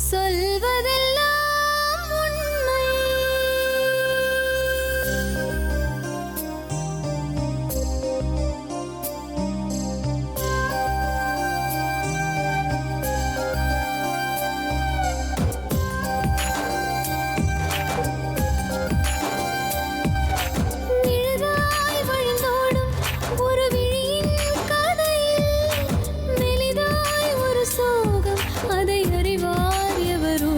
சொல்வதெல்லாம் உண்மை. நிழலாய் வழிந்தோடும் ஒரு விழியின் கதையில் மெலிதாய் ஒரு சோகம், அதை அறிவார் எவரோ.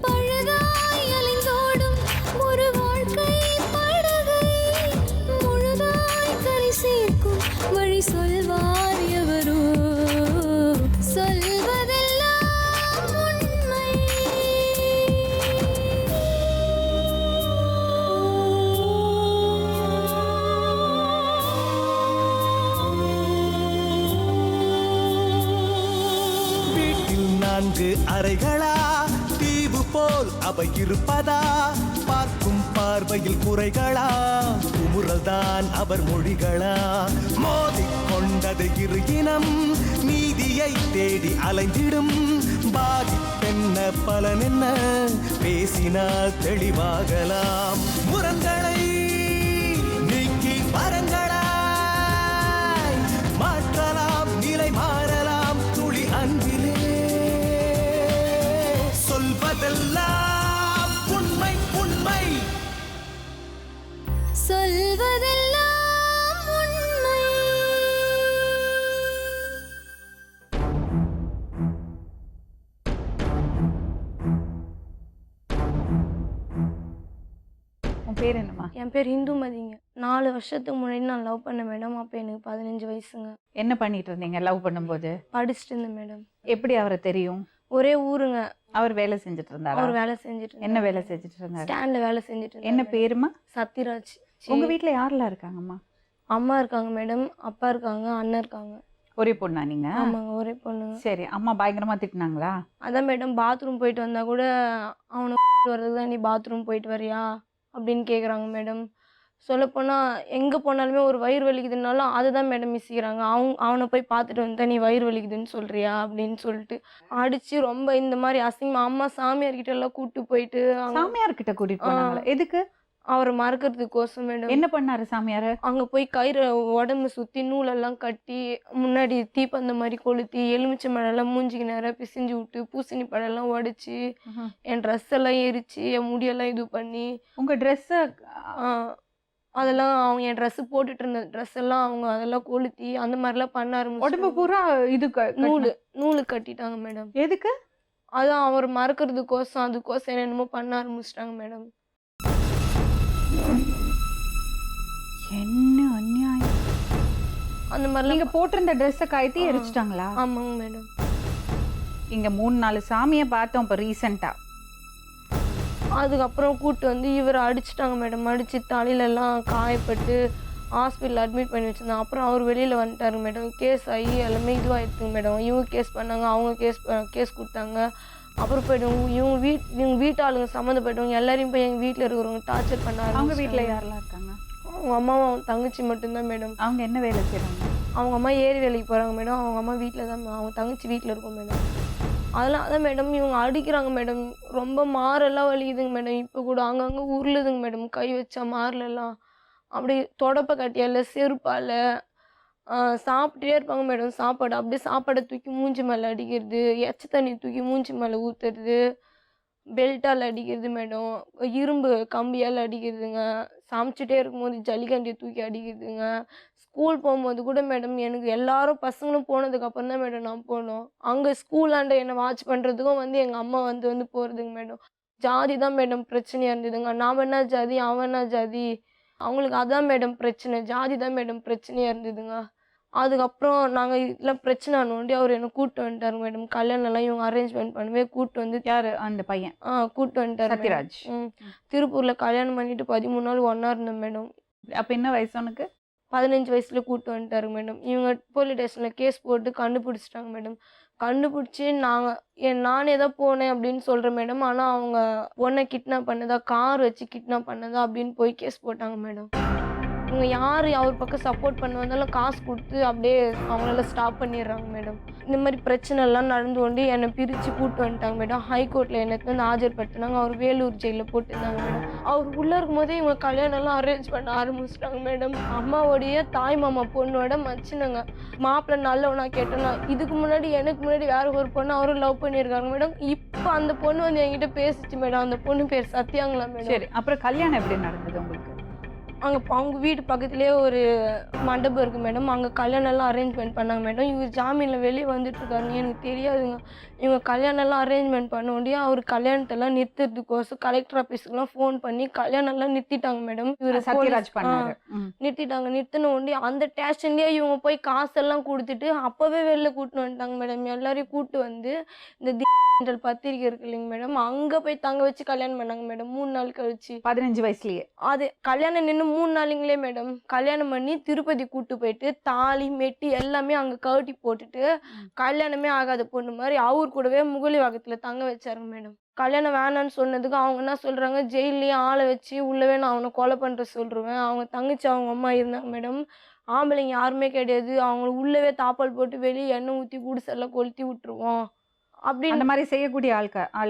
பழுதாய் அலைந்தோடும் ஒரு வாழ்க்கை படகை முழுதாய் கரை சேர்க்கும் வழி சொல்வார் எவரோ. சொல்வதெல்லாம் உண்மை. வீட்டில் 4 அறைகளா, தீவு போல் அவை இருப்பதா? பார்க்கும் பார்வையில் குறைகளா, குமுறல்தான் அவர் மொழிகளா? மோதிக்கொண்டது இரு இனம், நீதியை தேடி அலைந்திடும். பாதிப்பென்ன பலன் என்ன, பேசினால் தெளிவாகலாம். முரண்களை நீக்கி வரங்களாய் மாற்றலாம், நிலை மாறலாம் துளி அன்பிலே. சொல்வதெல்லாம் உண்மை உண்மை. சொல்வதெல்லாம் உண்மை. உன் பேர் என்னம்மா? என் பேர் இந்துமதிங்க. 4 வருஷத்துக்கு முன்னாடி நான் லவ் பண்ணேன் மேடம். அப்போ எனக்கு 15 வயசுங்க. என்ன பண்ணிட்டு இருந்தீங்க லவ் பண்ணும்போது? படிச்சுட்டு இருந்தேன் மேடம். எப்படி அவரை தெரியும்? ஒரே ஊருங்க. அவர் வேலை செஞ்சுட்டு இருந்தாரா? அவர் வேலை செஞ்சுட்டு என்ன வேலை செஞ்சுட்டு இருந்தாரு? ஸ்டாண்ட்ல வேலை செஞ்சுட்டு என்ன இருந்தாரு. பேருமா? சத்யராஜ். உங்க வீட்ல யாரெல்லாம் இருக்காங்கம்மா? அம்மா இருக்காங்க மேடம், அப்பா இருக்காங்க, அண்ணன் இருக்காங்க. ஒரே பொண்ணா நீங்க? ஆமாங்க, ஒரே பொண்ணுங்க. சரி, அம்மா பயங்கரமா திட்டினாங்களா? அதான் மேடம், பாத்ரூம் போயிட்டு வந்தா கூட அவனை வர்றதுக்கு தான் நீ பாத்ரூம் போயிட்டு வரியா அப்படின்னு கேட்குறாங்க மேடம். சொல்லப்போனால் எங்கே போனாலுமே ஒரு வயிறு வலிக்குதுனாலும் அதை தான் மேடம் மிஸ்ஸிக்கிறாங்க. அவனை போய் பார்த்துட்டு வந்தா நீ வயிறு வலிக்குதுன்னு சொல்கிறியா அப்படின்னு சொல்லிட்டு அடித்து ரொம்ப இந்த மாதிரி அசிங்கமாக அம்மா சாமியார்கிட்ட எல்லாம் கூப்பிட்டு போயிட்டு சாமியார் கிட்ட கூட்டிட்டு போனாங்களா? எதுக்கு? அவரை மறக்கிறதுக்கோசம் மேடம். என்ன பண்ணாரு சாமியார்? அங்கே போய் கயிறு உடம்பு சுற்றி நூலெல்லாம் கட்டி முன்னாடி தீப்பந்த மாதிரி கொளுத்தி எலுமிச்சை மழைலாம் மூஞ்சிக்கு நேரம் பிசிஞ்சு விட்டு பூசணி பழம்லாம் உடைச்சி என் ட்ரெஸ் எல்லாம் எரிச்சு என் முடியெல்லாம் இது பண்ணி உங்க ட்ரெஸ்ஸை அதெல்லாம் அவங்க என் ட்ரெஸ் போட்டுட்டு இருந்த ட்ரெஸ் எல்லாம் அவங்க அதெல்லாம் கொளுத்தி அந்த மாதிரிலாம் பண்ண உடம்பு ஆரம்பிச்சு பூரா இது நூலு கட்டிட்டாங்க மேடம். எதுக்கு? அதான் அவர் மறக்கிறதுக்கோசம் அதுக்கோசம் என்னமோ பண்ண ஆரம்பிச்சிட்டாங்க மேடம். என்ன அநியாயம்! அந்த மாதிரிலாம் நீங்க போட்டிருந்த ட்ரெஸ்ஸை கழட்டி எரிச்சிட்டாங்களா? ஆமாங்க மேடம். இங்க 3-4 சாமியை பார்த்தோம் இப்போ ரீசெண்டா. அதுக்கப்புறம் கூப்பிட்டு வந்து இவரை அடிச்சிட்டாங்க மேடம். அடித்து தலையிலெல்லாம் காயப்பட்டு ஹாஸ்பிட்டல் அட்மிட் பண்ணி வச்சுருந்தாங்க. அப்புறம் அவர் வெளியில் வந்துட்டாரு மேடம். கேஸ் ஆகி எல்லாமே இதுவாகிடுதுங்க மேடம். இவங்க கேஸ் பண்ணாங்க, அவங்க கேஸ் கொடுத்தாங்க. அப்புறம் போய்ட்டு இவங்க வீட்டாளுங்க சம்மந்தப்பட்டவங்க எல்லாரையும் போய் எங்கள் வீட்டில் இருக்கிறவங்க டார்ச்சர் பண்ணாங்க. அவங்க வீட்டில் யாரெல்லாம் இருக்காங்க? அவங்க அம்மாவும் அவங்க தங்கச்சி மட்டும்தான் மேடம். அவங்க என்ன வேலை செய்கிறாங்க? அவங்க அம்மா ஏரி வேலைக்கு போகிறாங்க மேடம். அவங்க அம்மா வீட்டில் தான், அவங்க தங்கச்சி வீட்டில் இருக்கும் மேடம். அதெல்லாம் அதான் மேடம் இவங்க அடிக்கிறாங்க மேடம். ரொம்ப மாரெல்லாம் வலிக்குதுங்க மேடம். இப்போ கூட அங்கங்கே உருளுதுங்க மேடம். கை வச்சா மார்லெல்லாம் அப்படி தொடப்ப கட்டியால் செருப்பால் சாப்பிட்டுட்டே இருப்பாங்க மேடம். சாப்பாடை தூக்கி மூஞ்சி மேலே அடிக்கிறது, எச்ச தண்ணி தூக்கி மூஞ்சி மேலே ஊற்றுறது, பெல்ட்டால் அடிக்கிறது மேடம். இரும்பு கம்பியால் அடிக்கிறதுங்க. சமைச்சிட்டே இருக்கும்போது ஜல்லிக்கண்டியை தூக்கி அடிக்கிறதுங்க. ஸ்கூல் போகும்போது கூட மேடம் எனக்கு எல்லாரும் பசங்களும் போனதுக்கப்புறம் தான் மேடம் நான் போனோம். அங்கே ஸ்கூலாண்ட என்னை வாட்ச் பண்ணுறதுக்கும் வந்து எங்கள் அம்மா வந்து போகிறதுங்க மேடம். ஜாதி தான் மேடம் பிரச்சனையாக இருந்ததுங்க. நான் என்ன ஜாதி, அவன் என்ன ஜாதி, அவங்களுக்கு அதான் மேடம் பிரச்சனை. ஜாதி தான் மேடம் பிரச்சனையாக இருந்ததுங்க. அதுக்கப்புறம் நாங்கள் இதெல்லாம் பிரச்சனை ஆனோண்டி அவர் என்னை கூப்பிட்டு வந்துட்டாரு மேடம். கல்யாணம்லாம் இவங்க அரேஞ்ச்மெண்ட் பண்ணவே கூப்பிட்டு வந்து யாரு அந்த பையன்? கூப்பிட்டு வந்துட்டார் சத்யராஜ். திருப்பூரில் கல்யாணம் பண்ணிட்டு 13 நாள் ஒன்றா இருந்தேன் மேடம். அப்போ என்ன வயசு உனக்கு? 15 வயசுல கூப்பிட்டு வந்துட்டாரு மேடம். இவங்க போலீஸ் ஸ்டேஷனில் கேஸ் போட்டு கண்டுபிடிச்சிட்டாங்க மேடம். கண்டுபிடிச்சி நானே தான் போனேன் அப்படின்னு சொல்கிறேன் மேடம். ஆனால் அவங்க பொண்ணை கிட்னாப் பண்ணதா, கார் வச்சு கிட்னாப் பண்ணதா அப்படின்னு போய் கேஸ் போட்டாங்க மேடம். இவங்க யார் அவர் பக்கம் சப்போர்ட் பண்ண வந்தாலும் காசு கொடுத்து அப்படியே அவங்களால ஸ்டாப் பண்ணிடுறாங்க மேடம். இந்த மாதிரி பிரச்சனைலாம் நடந்து கொண்டு என்னை பிரித்து கூப்பிட்டு வந்துட்டாங்க மேடம். ஹைகோர்ட்டில் எனக்கு வந்து ஆஜர்படுத்தினாங்க. அவர் வேலூர் ஜெயிலில் போட்டுருந்தாங்க மேடம். அவர் உள்ளே இருக்கும்போதே இவங்க கல்யாணம்லாம் அரேஞ்ச் பண்ண ஆரம்பிச்சிட்டாங்க மேடம். அம்மாவோடைய தாய் மாமா பொண்ணோட மச்சினங்க. மாப்பிள்ளை நல்லவனா கேட்டோன்னா இதுக்கு முன்னாடி எனக்கு முன்னாடி வேற ஒரு பொண்ணு அவரும் லவ் பண்ணியிருக்காங்க மேடம். இப்போ அந்த பொண்ணு வந்து என்கிட்ட பேசிச்சு மேடம். அந்த பொண்ணு பேர் சத்யாங்களா மேடம். சரி, அப்புறம் கல்யாணம் எப்படி நடந்தது உங்களுக்கு? அவங்க வீட்டு பக்கத்துலேயே ஒரு மண்டபம் இருக்குது மேடம். அங்கே கல்யாணம்லாம் அரேஞ்ச்மெண்ட் பண்ணாங்க மேடம். இவர் ஜாமீனில் வெளியே வந்துட்டுருக்காருங்க. எனக்கு தெரியாதுங்க. இவங்க கல்யாணம்லாம் அரேஞ்ச்மெண்ட் பண்ண முடியும். அவர் கல்யாணத்தெல்லாம் நிறுத்துறதுக்கோசம் கலெக்டர் ஆஃபீஸுக்குலாம் ஃபோன் பண்ணி கல்யாணம்லாம் நிறுத்திட்டாங்க மேடம். இவர் சத்யராஜ் பண்ணாரு. நிறுத்திட்டாங்க. நிறுத்தின உடனே அந்த ஸ்டேஷன்லேயே இவங்க போய் காசெல்லாம் கொடுத்துட்டு அப்போவே வெளில கூட்டின்னு வந்துட்டாங்க மேடம். எல்லாரையும் கூப்பிட்டு வந்து இந்த பத்திரிக்கை இருக்கு இல்லைங்க மேடம், அங்கே போய் தங்க வச்சு கல்யாணம் பண்ணாங்க மேடம். 3 நாள் கழிச்சு 15 வயசுலயே. அது கல்யாணம் நின்று 3 நாளுங்களே மேடம். கல்யாணம் பண்ணி திருப்பதி கூட்டு போயிட்டு தாலி மெட்டி எல்லாமே அங்கே கழட்டி போட்டுட்டு கல்யாணமே ஆகாத பொண்ணு மாதிரி அவர் கூடவே முகலி வாகத்தில் தங்க வச்சாருங்க மேடம். கல்யாணம் வேணான்னு சொன்னதுக்கு அவங்க என்ன சொல்கிறாங்க, ஜெயிலையும் ஆளை வச்சு உள்ளவே நான் அவனை கொலை பண்ணுற சொல்லிடுவேன். அவங்க தங்கச்சி அவங்க அம்மா இருந்தாங்க மேடம். ஆம்பளைங்க யாருமே கிடையாது. அவங்கள உள்ளவே தாப்பால் போட்டு வெளியே எண்ணெய் ஊற்றி குடிசெல்லாம் கொளுத்தி விட்டுருவோம் அப்படின்னு அந்த மாதிரி செய்யக்கூடிய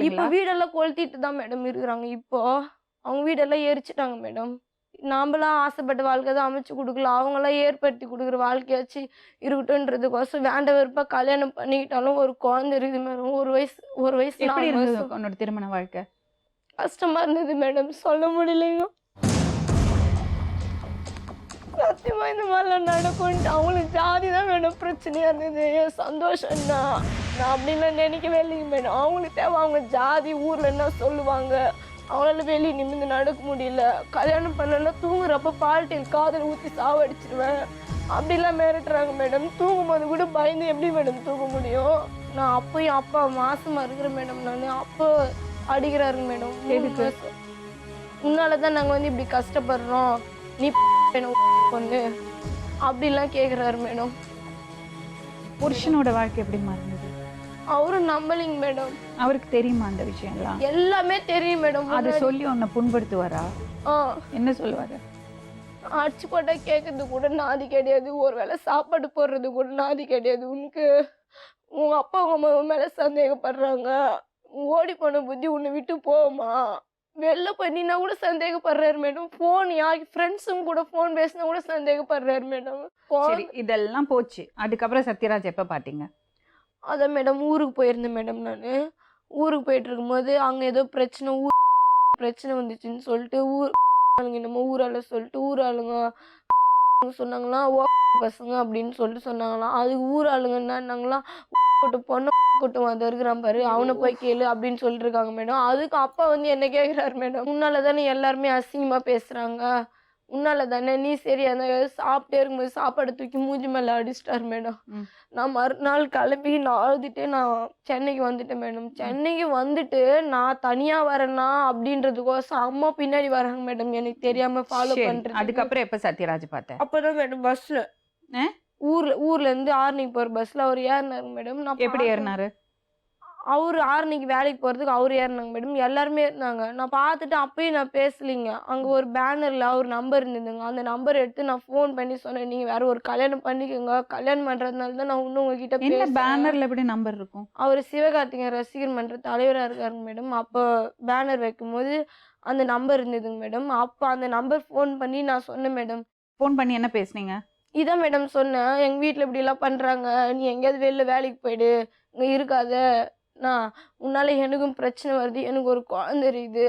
இப்போ வீடெல்லாம் கொளுத்திட்டு தான் மேடம் இருக்கிறாங்க. இப்போ அவங்க வீடெல்லாம் எரிச்சிட்டாங்க மேடம். நாம்பளாம் ஆசைப்பட்ட வாழ்க்கை தான் அமைச்சு கொடுக்கல, அவங்களாம் ஏற்படுத்தி கொடுக்குற வாழ்க்கையாச்சு இருக்கட்டும்ன்றதுக்கோசம் வேண்ட வெறுப்பாக கல்யாணம் பண்ணிக்கிட்டாலும் ஒரு குழந்தை இருக்குது மேடம். ஒரு வயசு எப்படி இருந்தது உன்னோட திருமண வாழ்க்கை? கஷ்டமா இருந்தது மேடம், சொல்ல முடியலைங்க. சத்தியமா இந்த மாதிரிலாம் நடக்கும். அவங்களுக்கு ஜாதி தான் மேடம் பிரச்சனையா இருந்தது. என் சந்தோஷம் நான் அப்படின்லாம் நினைக்கவே இல்லைங்க மேடம். அவங்களுக்கு தேவை அவங்க ஜாதி, ஊர்ல என்ன சொல்லுவாங்க, அவங்களால வெளியே நிமிந்து நடக்க முடியல. கல்யாணம் பண்ணலன்னா தூங்குறப்ப பால்ட்டில் காதல் ஊற்றி சாவடிச்சிடுவேன் அப்படிலாம் மிரட்டுறாங்க மேடம். தூங்கும் போது கூட பயந்து எப்படி மேடம் தூங்க முடியும்? நான் அப்பயும் அப்பா மாசமா இருக்கிறேன் மேடம். நான் அப்போ அடிக்கிறாருங்க மேடம். எதுக்கு? உன்னால தான் நாங்கள் வந்து இப்படி கஷ்டப்படுறோம், நீ பொண்ணு அப்படிலாம் கேட்குறாரு மேடம். புருஷனோட வாழ்க்கை எப்படி மாறினது? அவரும் நம்பலிங்க மேடம். அவருக்கு தெரியுமா அந்த விஷயம்லாம்? எல்லாமே தெரியும் மேடம். அதை சொல்லி உன்னை புண்படுத்துவாரா? என்ன சொல்லுவாரு? அடிச்சு போட்டா கேட்கறது கூட நாதி கிடையாது. ஒரு வேளை சாப்பாடு போடுறது கூட நாதி கிடையாது. உனக்கு உங்க அப்பா உங்க அம்மா மேல சந்தேகப்படுறாங்க, ஓடி போன புத்தி உன்னை விட்டு போமா, வெளில பண்ணினா கூட சந்தேகப்படுறாரு மேடம். ஃபோன் ஃப்ரெண்ட்ஸும் கூட ஃபோன் பேசினா கூட சந்தேகப்படுறாரு மேடம். சரி, இதெல்லாம் போச்சு. அதுக்கப்புறம் சத்யராஜ் எப்போ பார்த்தீங்க? அதான் மேடம் ஊருக்கு போயிருந்தேன் மேடம். நான் ஊருக்கு போயிட்டு இருக்கும்போது அங்கே ஏதோ பிரச்சனை வந்துச்சுன்னு சொல்லிட்டு ஆளுங்க என்னமோ ஊரால சொல்லிட்டு ஊராளுங்க சொன்னாங்களாம் பசங்க அப்படின்னு சொல்லிட்டு சொன்னாங்களாம். அதுக்கு ஊராளுங்க என்னன்னாங்களாம், பொண்ணு கூட்டம் வந்து இருக்கிறான் பாரு, அவனை போய் கேளு அப்படின்னு சொல்லிட்டு இருக்காங்க மேடம். அதுக்கு அப்பா வந்து என்ன கேட்குறாரு மேடம், உன்னால தானே எல்லாருமே அசிங்கமா பேசுறாங்க, உன்னால தானே, நீ சரி அந்த சாப்பிட்டே இருக்கும்போது சாப்பாடு தூக்கி மூஞ்சி மேலே அடிச்சிட்டாரு மேடம். நான் மறுநாள் கிளம்பி நான் அழுதுட்டு நான் சென்னைக்கு வந்துட்டேன் மேடம். சென்னைக்கு வந்துட்டு நான் தனியா வரேன்னா அப்படின்றதுக்கோசம் அம்மா பின்னாடி வராங்க மேடம், எனக்கு தெரியாம ஃபாலோ பண்றது. அதுக்கப்புறம் எப்ப சத்யராஜ் பார்த்தேன்? அப்பதான் மேடம் பஸ்ல ஊர்ல இருந்து ஆர்னிக்கு போற பஸ்ல அவர் ஏறினாரு மேடம். நான் எப்படி ஏறினாரு? அவரு ஆர்னிக்கு வேலைக்கு போறதுக்கு அவரு ஏறினாங்க மேடம். எல்லாருமே இருந்தாங்க. நான் பார்த்துட்டு அப்பயும் நான் பேசலிங்க. அங்க ஒரு பேனர்ல அவர் நம்பர் இருந்ததுங்க. அந்த நம்பர் எடுத்து நான் ஃபோன் பண்ணி சொன்னேன், நீங்க வேற ஒரு கல்யாணம் பண்ணிக்கோங்க, கல்யாணம் பண்றதுனால தான் நான் இன்னும் உங்ககிட்ட பேசுறேன். பேனர்ல எப்படி நம்பர் இருக்கும்? அவர் சிவகார்த்திகேயன் ரசிகர் மன்ற தலைவரா இருக்காருங்க மேடம். அப்போ பேனர் வைக்கும்போது அந்த நம்பர் இருந்ததுங்க மேடம். அப்போ அந்த நம்பர் ஃபோன் பண்ணி நான் சொன்னேன் மேடம். ஃபோன் பண்ணி என்ன பேசுனீங்க? இதான் மேடம் சொன்னேன், எங்கள் வீட்டில் இப்படிலாம் பண்ணுறாங்க, நீ எங்கேயாவது வெளில வேலைக்கு போயிடு, இங்கே இருக்காத, நான் உன்னால் எனக்கும் பிரச்சனை வருது, எனக்கு ஒரு குழந்தை இருக்குது,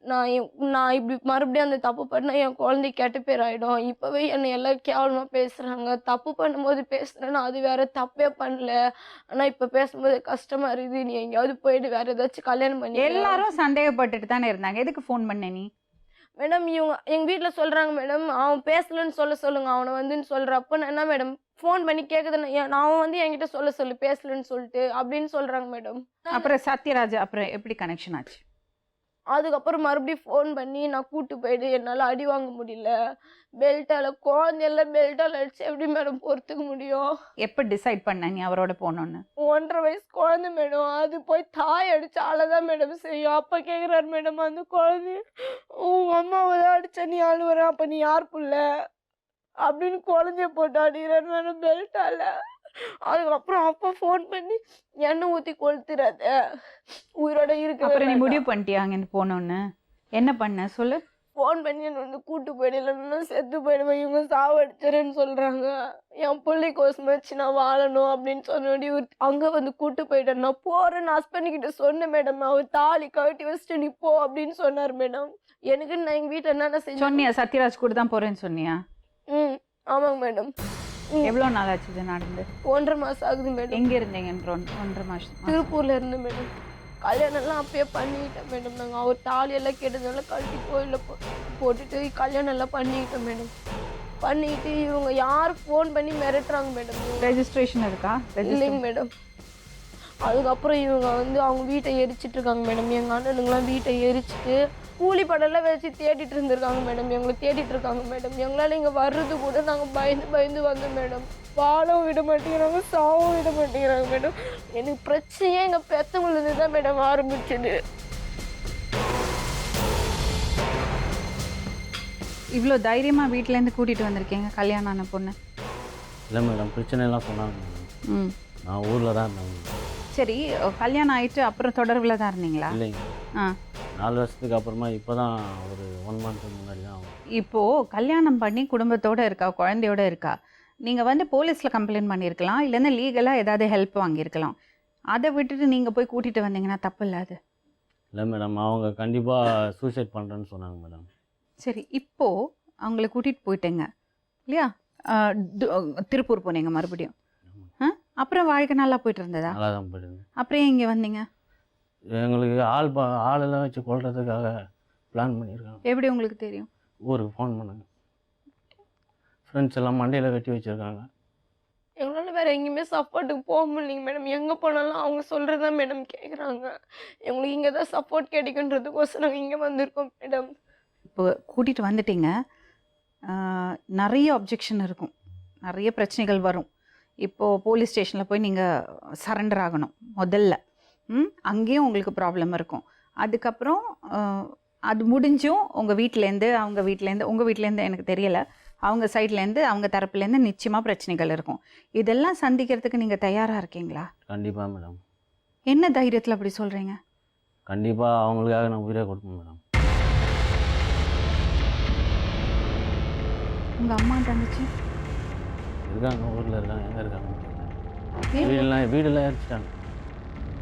நான் இப்படி மறுபடியும் அந்த தப்பு பண்ணால் என் குழந்தை கெட்ட பேர் ஆகிடும், இப்போவே என்னை எல்லாம் கேவலமாக பேசுகிறாங்க, தப்பு பண்ணும்போது பேசுகிறேன்னா அது வேற, தப்பே பண்ணல, ஆனால் இப்போ பேசும்போது கஷ்டமாக இருக்குது, நீ எங்கேயாவது போயிட்டு வேறு ஏதாச்சும் கல்யாணம் பண்ணி. எல்லாரும் சந்தேகப்பட்டுட்டு தானே இருந்தாங்க, எதுக்கு ஃபோன் பண்ண நீ? மேடம் இவங்க எங்கள் வீட்டில் சொல்கிறாங்க மேடம், அவன் பேசலன்னு சொல்லுங்க, அவனை வந்துன்னு சொல்கிறப்போ நான் என்ன மேடம் ஃபோன் பண்ணி கேட்குதுன்னு, நான் வந்து என்கிட்ட சொல்லு பேசலன்னு சொல்லிட்டு அப்படின்னு சொல்கிறாங்க மேடம். அப்புறம் சத்யராஜ் அப்புறம் எப்படி கனெக்ஷன் ஆச்சு? அதுக்கப்புறம் மறுபடியும் ஃபோன் பண்ணி நான் கூட்டு போயிடு, என்னால் அடி வாங்க முடியல, பெல்ட்டால் குழந்தையெல்லாம் பெல்ட்டால் அடிச்சு எப்படி மேடம் பொறுத்துக்க முடியும்? எப்போ டிசைட் பண்ண நீ அவரோட போனோன்னு? 1.5 வயசு குழந்தை மேடம், அது போய் தாய் அடிச்சாலதான் மேடம் செய்யும். அப்போ கேட்குறாரு மேடம், அந்த குழந்தை உங்கள் அம்மாவை தான் அடிச்சா நீ அழுவுற, அப்போ நீ யார் புள்ள அப்படின்னு குழந்தைய போட்டு அடிக்கிறாரு மேடம் பெல்ட்டால. அதுக்கப்புறம் அப்பா ஃபோன் பண்ணி எண்ணெய் ஊற்றி கொளுத்துறாத உயிரோட அப்புறம் நீ இருக்க. முடிவு பண்ணிட்டியா அங்கேருந்து போனோன்னு? என்ன பண்ண சொல்லு. ஃபோன் பண்ணி என்னை வந்து கூட்டு போயிடலன்னா செத்து போயிடுவேன், இவங்க சாவடிச்சிருன்னு சொல்றாங்க. என் பிள்ளைக்கோசம் வச்சு நான் வாழணும் அப்படின்னு சொன்னோடி அங்கே வந்து கூட்டு போயிட்டேன். நான் போறேன்னு ஹஸ்பண்ட் கிட்ட சொன்னேன் மேடம். அவர் தாலி கழட்டி வச்சுட்டு நீ போ அப்படின்னு சொன்னார் மேடம். எனக்கு நான் எங்கள் வீட்டில் என்னென்ன செஞ்சேன். சொன்னியா சத்யராஜ் கூட தான் போறேன்னு சொன்னியா? ஆமாங்க மேடம். எவ்வளோ நாள் ஆச்சு இது நடந்து? 1.5 மாசம் ஆகுது மேடம். எங்க இருந்தீங்க? 1.5 மாசம். திருப்பூர்ல இருந்து மேடம். கல்யாணம் எல்லாம் அப்பயே பண்ணிக்கிட்டேன் மேடம். நாங்கள் அவர் தாலி எல்லாம் கேட்டதுனால கழட்டி கோயிலில் போட்டுட்டு கல்யாணம் எல்லாம் பண்ணிக்கிட்டோம் மேடம். பண்ணிக்கிட்டு இவங்க யார் ஃபோன் பண்ணி மிரட்டுறாங்க மேடம். ரெஜிஸ்ட்ரேஷன் இருக்கா? இல்லைங்க மேடம். அதுக்கப்புறம் இவங்க வந்து அவங்க வீட்டை எரிச்சிட்டு இருக்காங்க மேடம். எங்கள் அண்ணனுங்களாம் வீட்டை எரிச்சிட்டு கூலி படம்லாம் வச்சு தேடிட்டு இருந்திருக்காங்க மேடம். எங்களை தேடிட்டு இருக்காங்க மேடம். எங்களால் இங்கே வர்றது கூட நாங்கள் பயந்து வந்தோம் மேடம். வாழவும் விட மாட்டேங்கிறாங்க, சாவும் விட மாட்டேங்கிறாங்க மேடம். எனக்கு பிரச்சனையே எங்கள் பெற்றவங்களுக்கு தான் மேடம் ஆரம்பிச்சது. இவ்வளோ தைரியமா வீட்டிலேருந்து கூட்டிட்டு வந்திருக்கீங்க கல்யாணம் ஆன பொண்ணு? இல்லை மேடம், பிரச்சனைலாம் சொன்னாங்க மேடம். ம் நான் ஊரில் தான் இருந்தேன். சரி, கல்யாணம் ஆயிட்டு அப்புறம் தொடர்பில் தான் இருந்தீங்களா? இல்லைங்க, ஆ 4 வருஷத்துக்கு அப்புறமா இப்போ தான் ஒரு 1 மந்த் முன்னாடி தான். இப்போது கல்யாணம் பண்ணி குடும்பத்தோடு இருக்கா, குழந்தையோட இருக்கா. நீங்கள் வந்து போலீஸில் கம்ப்ளைண்ட் பண்ணியிருக்கலாம், இல்லைன்னா லீகலாக ஏதாவது ஹெல்ப் வாங்கியிருக்கலாம். அதை விட்டுட்டு நீங்கள் போய் கூட்டிகிட்டு வந்தீங்கன்னா தப்பு இல்லை அது? இல்லை மேடம், அவங்க கண்டிப்பாக சூசைட் பண்ணுறேன்னு சொன்னாங்க மேடம். சரி, இப்போது அவங்கள கூட்டிகிட்டு போயிட்டேங்க இல்லையா? திருப்பூர் போனீங்க மறுபடியும். அப்புறம் வாழ்க்கை நல்லா போயிட்டு இருந்ததா? நல்லா தான் போயிடுங்க. அப்புறம் இங்கே வந்தீங்க? எங்களுக்கு ஆளெல்லாம் வச்சு கொள்றதுக்காக பிளான் பண்ணியிருக்காங்க. எப்படி உங்களுக்கு தெரியும்? ஊருக்கு ஃபோன் பண்ணுங்க, ஃப்ரெண்ட்ஸ் எல்லாம் மண்டையில் கட்டி வச்சுருக்காங்க. எங்களால் வேறு எங்கேயுமே சப்போர்ட்டுக்கு போக முடியலைங்க மேடம். எங்கே போனாலும் அவங்க சொல்கிறது தான் மேடம் கேட்குறாங்க. எங்களுக்கு இங்கே தான் சப்போர்ட் கிடைக்குன்றதுக்கோசம் நாங்கள் இங்கே வந்திருக்கோம் மேடம். இப்போ கூட்டிகிட்டு வந்துட்டீங்க, நிறைய அப்ஜெக்ஷன் இருக்கும், நிறைய பிரச்சனைகள் வரும். இப்போது போலீஸ் ஸ்டேஷனில் போய் நீங்கள் சரண்டர் ஆகணும் முதல்ல. அங்கேயும் உங்களுக்கு ப்ராப்ளம் இருக்கும். அதுக்கப்புறம் அது முடிஞ்சும் உங்கள் வீட்டிலேருந்து உங்கள் வீட்டிலேருந்து எனக்கு தெரியலை, அவங்க சைட்லேருந்து அவங்க தரப்புலேருந்து நிச்சயமாக பிரச்சனைகள் இருக்கும். இதெல்லாம் சந்திக்கிறதுக்கு நீங்கள் தயாராக இருக்கீங்களா? கண்டிப்பாக மேடம். என்ன தைரியத்தில் அப்படி சொல்கிறீங்க? கண்டிப்பாக அவங்களுக்காக நான் உயிரை கொடுப்பேன் மேடம். உங்கள் அம்மா தங்கச்சி இருக்காங்க, ஊரில் இருக்காங்க. எங்கே இருக்காங்க? வீடெல்லாம் எரிச்சிட்டாங்க.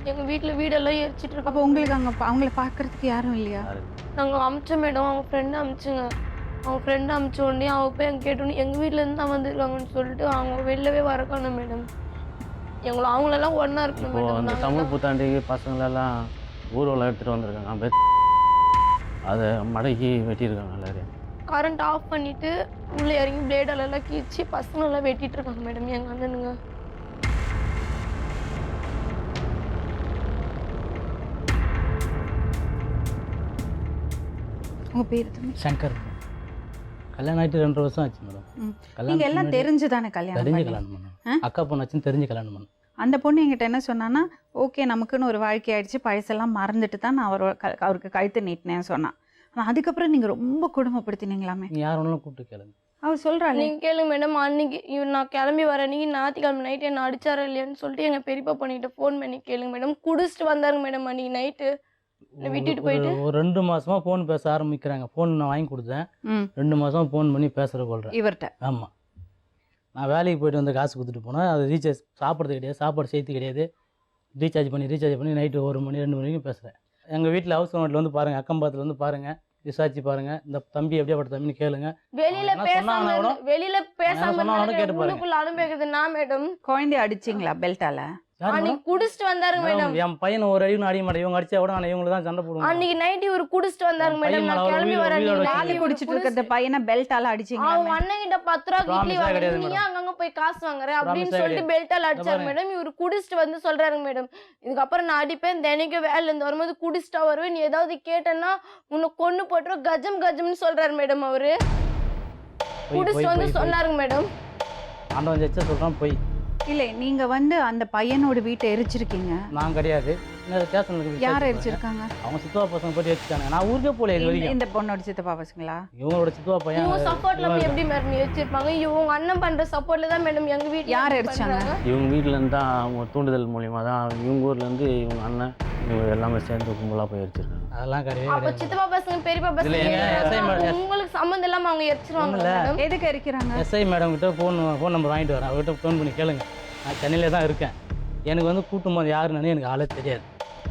எங்கள் வீடெல்லாம் எரிச்சிட்டு இருக்கோம். அப்போ உங்களுக்கு அவங்கள பார்க்குறதுக்கு யாரும் இல்லையா? நாங்கள் அமிச்சோம் மேடம். அவங்க ஃப்ரெண்டு அமிச்சுங்க. அவங்க ஃப்ரெண்டு அமிச்ச உடனே அவங்க போய் அங்கே கேட்டோன்னே எங்கள் வீட்டிலேருந்து தான் வந்திருக்காங்கன்னு சொல்லிட்டு அவங்க வெளிலவே வரக்கானோம் மேடம். அவங்களெல்லாம் ஒன்றா இருக்கணும் இப்போ மேடம். அந்த தமிழ் புத்தாண்டுக்கு பசங்களெல்லாம் ஊர்வலம் எடுத்துகிட்டு வந்திருக்காங்க. அதை மடக்கி வெட்டியிருக்காங்க எல்லாரையும். கரண்ட் ஆஃப் பண்ணிவிட்டு உள்ளே இறங்கி பிளேடெல்லாம் கீழ்ச்சி பசங்களெல்லாம் வெட்டிட்டு இருக்காங்க மேடம் எங்கள் அண்ணனுங்க. உங்கள் பேர் சங்கர். கல்யாணம் ஆகிட்டு 2 வருஷம் ஆச்சு மேடம். நீங்கள் எல்லாம் தெரிஞ்சு தானே கல்யாணம் தெரிஞ்சு பண்ணீங்க? கல்யாணம் பண்ணேன். அக்கா பொண்ணாச்சுன்னு தெரிஞ்சு கல்யாணம் பண்ணேன். அந்த பொண்ணு என்கிட்ட என்ன சொன்னான்னா, ஓகே நமக்குன்னு ஒரு வாழ்க்கை ஆயிடுச்சு, பழசெல்லாம் மறந்துட்டு தான் நான் அவருக்கு கழுத்து நீட்டினேன்னு சொன்னான். ஆனால் அதுக்கப்புறம் நீங்கள் ரொம்ப கொடுமைப்படுத்தினீங்களாமே. நீங்கள் யார் ஒன்றும் கூப்பிட்டு கேளுங்க. அவர் சொல்கிறாள். நீங்கள் கேளுங்க மேடம். அன்னைக்கு நான் கிளம்பி வர அன்னைக்கு ஞாயிற்றுக்கிழமை நைட்டு என்ன அடிச்சாரா இல்லையான்னு சொல்லிட்டு எங்கள் பெரியப்பா பண்ணிட்டு ஃபோன் பண்ணி கேளுங்க மேடம். குடிச்சிட்டு வந்தாருங்க மேடம் அன்னைக்கு நைட்டு விட்டுட்டு போயிட்டு. ஒரு 2 மாசமா ஃபோன் பேச ஆரம்பிக்கிறாங்க. ஃபோன் நான் வாங்கி கொடுத்தேன். 2 மாசமா ஃபோன் பண்ணி பேசுகிற கொள்கிறேன் இவர்கிட்ட. ஆமாம், நான் வேலைக்கு போயிட்டு வந்து காசு கொடுத்துட்டு போனேன். அது ரீசார்ஜ் சாப்பிட்றது கிடையாது, சாப்பாடு செய்து கிடையாது. ரீசார்ஜ் பண்ணி நைட்டு 1 மணி 2 மணிக்கு பேசுகிறேன். எங்கள் வீட்டில் ஹவுஸ் ஓனர்ல வந்து பாருங்கள், அக்கம் பக்கத்தில் வந்து பாருங்கள், விசாரிச்சு பாருங்க. இந்த தம்பி எப்படியாப்பட்ட தம்பின்னு கேளுங்க. வெளியில பேசாம உள்ளுக்குள்ள அனுப்பிக்குது. நான் மேடம் குழந்தைய அடிச்சிங்களா பெல்ட்டால? அன்னைக்கு குடிச்சிட்டு வந்தாருங்க மேடம். என் பையன் ஒரு அடியும் அடிக்க மாட்டேன். இவங்க அடிச்சா கூட நான் இவங்களுக்கு தான் சண்டை போடுவேன். அன்னைக்கு நைட் இவர் குடிச்சிட்டு வந்தாருங்க மேடம். நான் கிளம்பி வரேன். நாளை குடிச்சிட்டு இருக்கிற பையனை பெல்ட்டால அடிச்சிங்களா? அவங்க அண்ணன் கிட்ட 10 ரூபா வீட்லயே வாங்கி நீ அங்கங்க போய் காசு வாங்குற அப்படின்னு சொல்லிட்டு பெல்ட்டால அடிச்சாரு மேடம். இவர் குடிச்சிட்டு வந்து சொல்றாருங்க மேடம், இதுக்கப்புறம் நான் அடிப்பேன், தினைக்கும் வேலையில இருந்து வரும்போது குடிச்சிட்டா வருவேன், நீ ஏதாவது கேட்டேன்னா உன்னை கொன்னு போட்டுரும், கஜம்னு சொல்றாரு மேடம். அவரு குடிச்சிட்டு வந்து சொன்னாருங்க மேடம். ஆண்டவன் ஜெயிச்சா சொல்றான் போய். இல்லை, நீங்கள் வந்து அந்த பையனோட வீட்டை எரிச்சிருக்கீங்க. நான் கிடையாது, ஸ்டேஷனுக்கு யார் அடிச்சிருக்காங்க? அவங்க சித்தப்பா பசங்க போட்டு வச்சுட்டாங்க. நான் ஊருக்கே போல இது வரைக்கும். இந்த பொண்ணோட சித்தப்பா பசங்களா? இவங்களோட சித்தப்பா பையன் இவங்க சப்போர்ட்ல எப்படி மேடம் வச்சிருப்பாங்க? இவங்க அண்ணன் பண்ற சப்போர்ட்ல தான் மேடம் எங்க வீட்ல யார் அடிச்சாங்க? இவங்க வீட்டிலேருந்து தான் அவங்க தூண்டுதல் மூலியமாக தான் இவங்க ஊர்லேருந்து இவங்க அண்ணன் இவங்க எல்லாமே சேர்ந்து கும்பலாக போய் அடிச்சிருக்காங்க. அதெல்லாம் கிடையவே அப்ப கிடையாது. சித்தப்பா பசங்க பெரியப்பா பசங்க இதுல எங்க SI மேடம் உங்களுக்கு சம்மந்தம் இல்லாம அவங்க எரிச்சிருவாங்க மேடம். எதுக்கு அடிக்கிறாங்க? எஸ்ஐ மேடம் கிட்ட ஃபோன் நம்பர் வாங்கிட்டு வரேன். அவர்கிட்ட ஃபோன் பண்ணி கேளுங்க. நான் சென்னையில தான் இருக்கேன். எனக்கு வந்து கூட்டும் போது யாருன்னு எனக்கு ஆளே தெரியாது.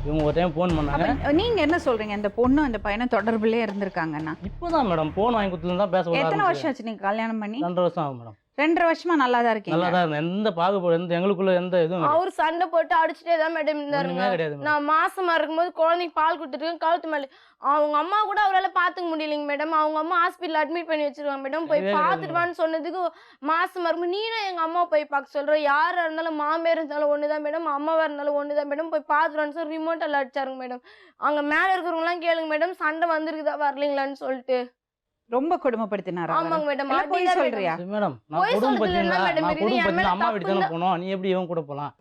இவங்க ஒரு டைம் ஃபோன் பண்ணாங்க. அப்ப நீங்க என்ன சொல்றீங்க? இந்த பொண்ணு அந்த பையனும் தொடர்புலயே இருந்திருக்காங்கன்னா? இப்போதான் மேடம் ஃபோன் வாங்கி கொடுத்துருந்து தான் பேச எத்தனை வருஷம் ஆச்சு நீங்க கல்யாணம் பண்ணி? 2 வருஷம் ஆகும் மேடம். 2.5 வருஷமா நல்லா தான் இருக்கீங்க. நல்லா தான் இருந்தேன். எந்த பாகுபாடு எங்களுக்குள்ள எந்த இதுவும் கிடையாது. அவர் சண்டை போட்டு அடிச்சுட்டே தான் மேடம் இருந்தாருங்க. ஒண்ணுமே கிடையாது மேடம். நான் மாசமா இருக்கும்போது குழந்தைக்கு பால் கொடுத்துட்டு கழுத்து மேல அவங்க அம்மா கூட அவரால் பார்த்துக்க முடியலைங்க மேடம். அவங்க அம்மா ஹாஸ்பிட்டல் அட்மிட் பண்ணி வச்சிருக்காங்க மேடம். போய் பார்த்துட்டுவான்னு சொன்னதுக்கு மாசமா இருக்கும் நீனும் எங்க அம்மா போய் பார்க்க சொல்ற. யாரா இருந்தாலும் மாமியார் இருந்தாலும் ஒண்ணுதான் மேடம், அம்மாவா இருந்தாலும் ஒண்ணுதான் மேடம். போய் பார்த்துருவான்னு சொல்லி ரிமோட்டில் அடிச்சாருங்க மேடம். அங்க மேல இருக்கிறவங்களாம் கேளுங்க மேடம், சண்டை வந்திருக்குதா வரலீங்களான்னு சொல்லிட்டு. ரொம்ப கொடுமைப்படுத்தினாரா? ஆமாங்க மேடம். போய் அப்படிதான் சொல்றியா? மேடம். மேடம் நான் போய் குடும்பம் சொல்றதுல என்ன பத்தி மேடம் நான் இருக்குது? குடும்பம் என் பத்தி மேல அம்மா வீட்டு தானே தப்பு போனோம். நீ எப்படி இவன் கூட போலாம்?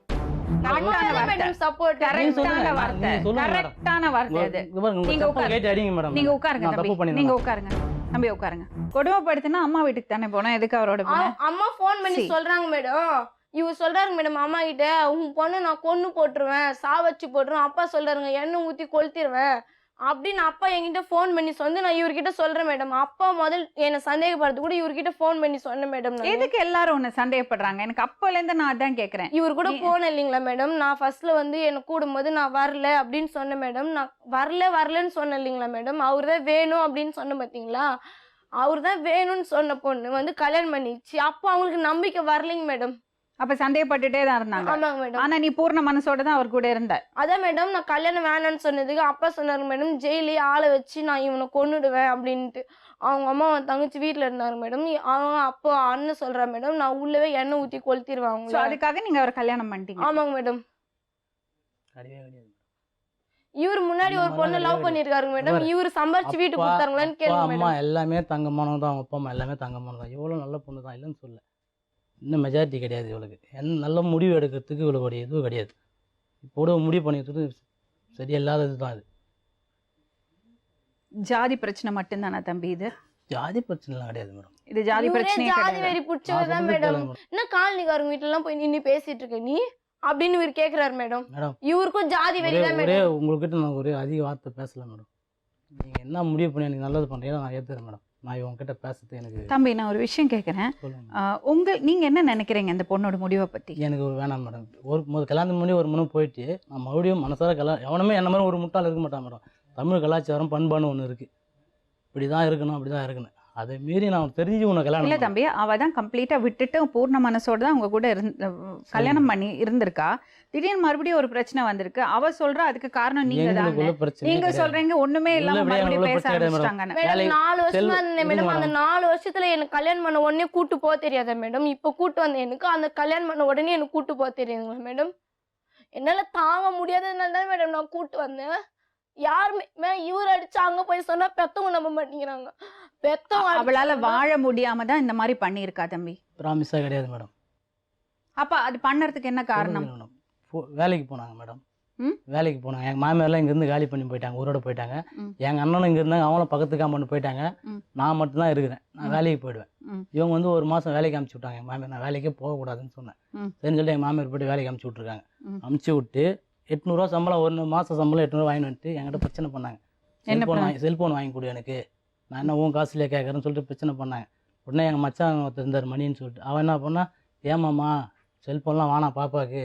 அம்மாதான் மேடம் support. கரெக்டான வார்த்தை. நீங்க சொல்லுங்க மேடம். கரெக்டான வார்த்தை அது. இங்க பாருங்க, உங்க நீங்க தப்பை உட்காருங்க. கேட்டு அடிங்க மேடம். நீங்க உட்காருங்க நான் தப்பு தம்பி. பண்ணிருந்தேன். நீங்க உட்காருங்க தம்பி, உட்காருங்க. கொடுமைப்படுத்தினா அம்மா வீட்டுக்கு தானே போனோம். எதுக்கு அவரோட போன? அம்மா ஃபோன் பண்ணி சரி. சொல்றாங்க மேடம். இவர் சொல்றாருங்க மேடம் அம்மா கிட்ட, உன் பொண்ணு நான் கொன்னு போட்டுருவேன், சாவச்சு போட்டுருவேன். அப்பா சொல்றாருங்க எண்ணெய் ஊத்தி கொளுத்திடுவேன் அப்படின்னு. அப்பா என்கிட்ட ஃபோன் பண்ணி சொந்து நான் இவர்கிட்ட சொல்றேன் மேடம். அப்பா முதல் என்னை சந்தேகப்படுறது கூட இவர்கிட்ட ஃபோன் பண்ணி சொன்னேன் மேடம். எதுக்கு எல்லாரும் உன்னை சந்தேகப்படுறாங்க? எனக்கு அப்போல இருந்து நான் அதான் கேக்குறேன். இவர் கூட போனேன் இல்லைங்களா மேடம். நான் ஃபர்ஸ்ட்ல வந்து என்னை கூடும்போது நான் வரல அப்படின்னு சொன்னேன் மேடம். நான் வரலன்னு சொன்னேன் இல்லைங்களா மேடம். அவர் தான் வேணும் அப்படின்னு சொன்ன பார்த்தீங்களா. அவர் தான் வேணும்னு சொன்ன பொண்ணு வந்து கல்யாணம் பண்ணிச்சு. அப்போ அவங்களுக்கு நம்பிக்கை வரலைங்க மேடம். அப்ப சந்தேகப்பட்டுட்டே தான் இருந்தாங்க. ஆமாங்க மேடம். ஆனா நீ பூர்ண மனசோட தான் அவர் கூட இருந்த. அதான் மேடம் நான் கல்யாணம் வேணான்னு சொன்னதுக்கு அப்பா சொன்னாரு மேடம், ஜெயிலே ஆளை வச்சு நான் இவனை கொன்னுடுவேன் அப்படின்ட்டு. அவங்க அம்மா தங்கச்சி வீட்டில் இருந்தாங்க மேடம். அவங்க அப்போ அண்ணன் சொல்றா மேடம், நான் உள்ளவே எண்ணெய் ஊற்றி கொளுத்திடுவேன் So, அவங்க. அதுக்காக நீங்க அவர் கல்யாணம் பண்ணிட்டீங்க. ஆமாங்க மேடம். கிடையவே கிடையாது. இவர் முன்னாடி ஒரு பொண்ணு லவ் பண்ணிருக்காருங்க மேடம். இவர் சம்பாரிச்சு வீட்டுக்கு கொடுத்தாங்களான்னு அப்பா கேளுங்க அம்மா மேடம். எல்லாமே தங்கமானவங்க தான். அவங்க அப்பா அம்மா எல்லாமே தங்கமானது தான். இவ்வளோ நல்ல பொண்ணு தான் இல்லைன்னு சொல்ல. இன்னும் மெஜாரிட்டி கிடையாது இவளுக்கு. நல்ல முடிவு எடுக்கிறதுக்கு இவளுடைய இதுவும் கிடையாது. இப்போ முடிவு பண்ணிக்கிறது சரியில்லாதது தான் இது. ஜாதி பிரச்சனை மட்டும்தானா தம்பி இது? ஜாதி பிரச்சனைலாம் கிடையாது மேடம். இது ஜாதி இவரே பிரச்சனையே ஜாதி கிடையாது. வெறி பிடிச்சவர் தான் நான் மேடம். சொல்றது கேளுங்க என்ன காலனிக்காரங்க வீட்டுல எல்லாம் போய் நின்று பேசிட்டு இருக்க நீ அப்படின்னு இவர் கேக்குறாரு மேடம். மேடம் இவருக்கும் ஜாதி வெறி தான் ஒரே மேடம். உங்கள்கிட்ட நான் ஒரே அதிக வார்த்தை பேசல மேடம். நீங்கள் என்ன முடிவு பண்ணி எனக்கு நல்லது பண்ணுறீங்களோ நான் ஏற்றுறேன் மேடம். நான் இவங்ககிட்ட பேசுறது எனக்கு தம்பி நான் ஒரு விஷயம் கேட்குறேன். சொல்லுங்கள். நீங்க என்ன நினைக்கிறீங்க இந்த பொண்ணோட முடிவை பத்தி? எனக்கு வேணாம் மேடம். கல்யாணத்துக்கு முன்னாடி ஒரு முறை போயிட்டு நான் மறுபடியும் மனசார எவனுமே என்ன மாதிரி ஒரு முட்டாள் இருக்க மாட்டான் மேடம். தமிழ் கலாச்சாரம் பண்பான்னு ஒன்று இருக்குது. இப்படி தான் இருக்கணும், அப்படி தான் இருக்கணும். அதை மீறி நான் தெரிஞ்சு உன்னை இல்ல கல்யாணம் தம்பி, அவ தான் கம்ப்ளீட்டா விட்டுட்டு பூர்ண மனசோட தான் உங்க கூட கல்யாணம் பண்ணி இருந்திருக்கா. திடீர்னு மறுபடியும் ஒரு பிரச்சனை வந்திருக்கு. அவ சொல்றா அதுக்கு காரணம் நீங்க தாங்க. எங்களுக்குள்ள பிரச்சனை நீங்க கிடையாது. சொல்றீங்க ஒண்ணுமே இல்லாம இல்ல, மறுபடியும் எங்களுக்குள்ள பேச பிரச்சனை கிடையாது ஆரம்பிச்சிட்டாங்கன்னு. மேடம் வேலை- 4 வருஷமா இருந்தேன் மேடம். இருங்க அந்த 4 வருஷத்துல எனக்கு கல்யாணம் பண்ண உடனே கூட்டு போக தெரியாதா மேடம். இப்ப கூட்டு வந்த எனக்கு அந்த கல்யாணம் பண்ண உடனே எனக்கு கூட்டு போக தெரியாதுங்களா மேடம். என்னால தாங்க முடியாததுனால தான் மேடம் நான் கூட்டு வந்தேன். யாருமே இவர் அடிச்சு அங்க போய் சொன்னா பெத்தவங்க நம்ப மாட்டேங்கிறாங்க. பெத்தவங்க அவளால வாழ முடியாம தான் இந்த மாதிரி பண்ணியிருக்கா தம்பி. ப்ராமிஸாக கிடையாது மேடம். அப்ப அது பண்ணறதுக்கு என்ன காரணம்? மேடம் வேலைக்கு போனாங்க மேடம். ம்? வேலைக்கு போனாங்க. எங்கள் மாமியார்லாம் இங்கேருந்து காலி பண்ணி போயிட்டாங்க, ஊரோட போயிட்டாங்க. ம். எங்கள் அண்ணனும் இங்கே இருந்தாங்க, அவங்களும் பக்கத்து காம்பவுண்ட் போயிட்டாங்க. ம். நான் மட்டும்தான் இருக்கிறேன். நான் ம். வேலைக்கு போயிடுவேன். ம். இவங்க வந்து ஒரு மாதம் வேலைக்கு அமுச்சு விட்டாங்க. எங்கள் மாமியார் நான் வேலைக்கே போகக்கூடாதுன்னு சொன்னேன். ம். சரின்னு சொல்லிட்டு எங்கள் மாமியார் போய்ட்டு வேலைக்கு அமுச்சு விட்ருக்காங்க. ம். அமுச்சு விட்டு 800 சம்பளம், ஒரு மாதம் சம்பளம் 800 வாங்கிட்டு வந்துட்டு என்கிட்ட பிரச்சனை பண்ணாங்க. செல்ஃபோன் வாங்கி கொடு எனக்கு, நான் என்ன உன் காசுலேயே கேட்குறேன்னு சொல்லிட்டு பிரச்சனை பண்ணாங்க. உடனே எங்கள் மச்சான் ஒருத்தர் இருந்தார் மணின்னு சொல்லிட்டு, அவன் என்ன பண்ணா, ஏமாம்மா செல்ஃபோன்லாம் வானா பாப்பாக்கு,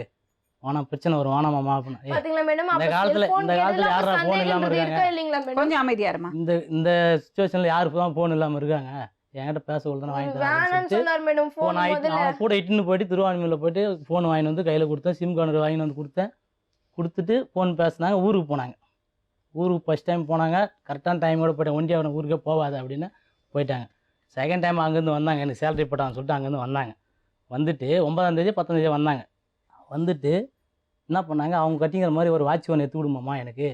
வானா பிரச்சனை வரும், வானாமாம்மா அப்படின்னு. பாத்தீங்களா மேடம். இந்த காலத்துல யாரா ஃபோன் இல்லாம இருக்காங்க? இல்லைங்களா மேடம். கொஞ்சம் அமைதியா இருமா. இந்த சுச்சுவேஷன்ல யாருக்கு தான் ஃபோன் இல்லாமல் இருக்காங்க? என்கிட்ட பேச தானே வாங்கி வேணாம்னு தரேன் சொன்னார் மேடம். ஃபோன் போன் ஆகிட்டு அவன் கூட இட்டுன்னு போயிட்டு திருவான்மையில் போயிட்டு ஃபோன் வாங்கிட்டு வந்து கையில் கொடுத்தேன். சிம் கார்டு வாங்கிட்டு வந்து கொடுத்துட்டு ஃபோன் பேசினாங்க. ஊருக்கு போனாங்க. ஊருக்கு ஃபஸ்ட் டைம் போனாங்க. கரெக்டான டைமோட போயிட்டேன். ஒண்டியா அவனை ஊருக்கே போகாது அப்படின்னு போயிட்டாங்க. செகண்ட் டைம் அங்கேருந்து வந்தாங்க. எனக்கு சேலரி போட்டான்னு சொல்லிட்டு அங்கேருந்து வந்தாங்க. வந்துட்டு 9ஆம் தேதி 10ஆம் தேதி வந்தாங்க. வந்துட்டு என்ன பண்ணாங்க, அவங்க கட்டிங்கிற மாதிரி ஒரு வாட்ச் ஒன்று எடுத்து விடுமாம்மா எனக்கு,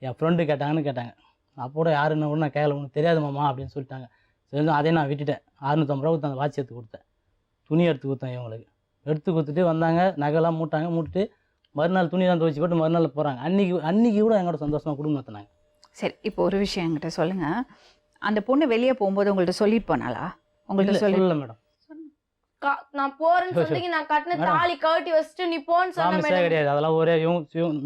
என் ஃப்ரெண்டு கேட்டாங்க. அப்போட யாருன்னு கூட நான் கேட்கல, உனக்கு தெரியாதுமாம்மா அப்படின்னு சொல்லிட்டாங்க. சரி அதே நான் விட்டுட்டேன். 650 ரூபா அந்த வாட்ச் எடுத்து கொடுத்தேன். துணி எடுத்து கொடுத்தேன். இவங்களுக்கு எடுத்து கொடுத்துட்டு வந்தாங்க. நகைலாம் மூட்டாங்க. மூட்டுட்டு மறுநாள் துணியெல்லாம் துவைச்சி போட்டு மறுநாள் போகிறாங்க. அன்னைக்கு கூட எங்களோட சந்தோஷமாக குடும்பம் நடத்தினாங்க. சரி, இப்போ ஒரு விஷயம் என்கிட்ட சொல்லுங்க. அந்த பொண்ணு வெளியே போகும்போது உங்கள்ட்ட சொல்லிட்டு போனாளா? உங்கள்ட்ட சொல்லல மேடம். நான் போறேன்னு சொல்லி நான் கட்டின தாலி கழட்டி வச்சுட்டு நீ போன்னு சொன்ன ப்ராமிஸே மேடம். கிடையாது. அதெல்லாம் ஒரே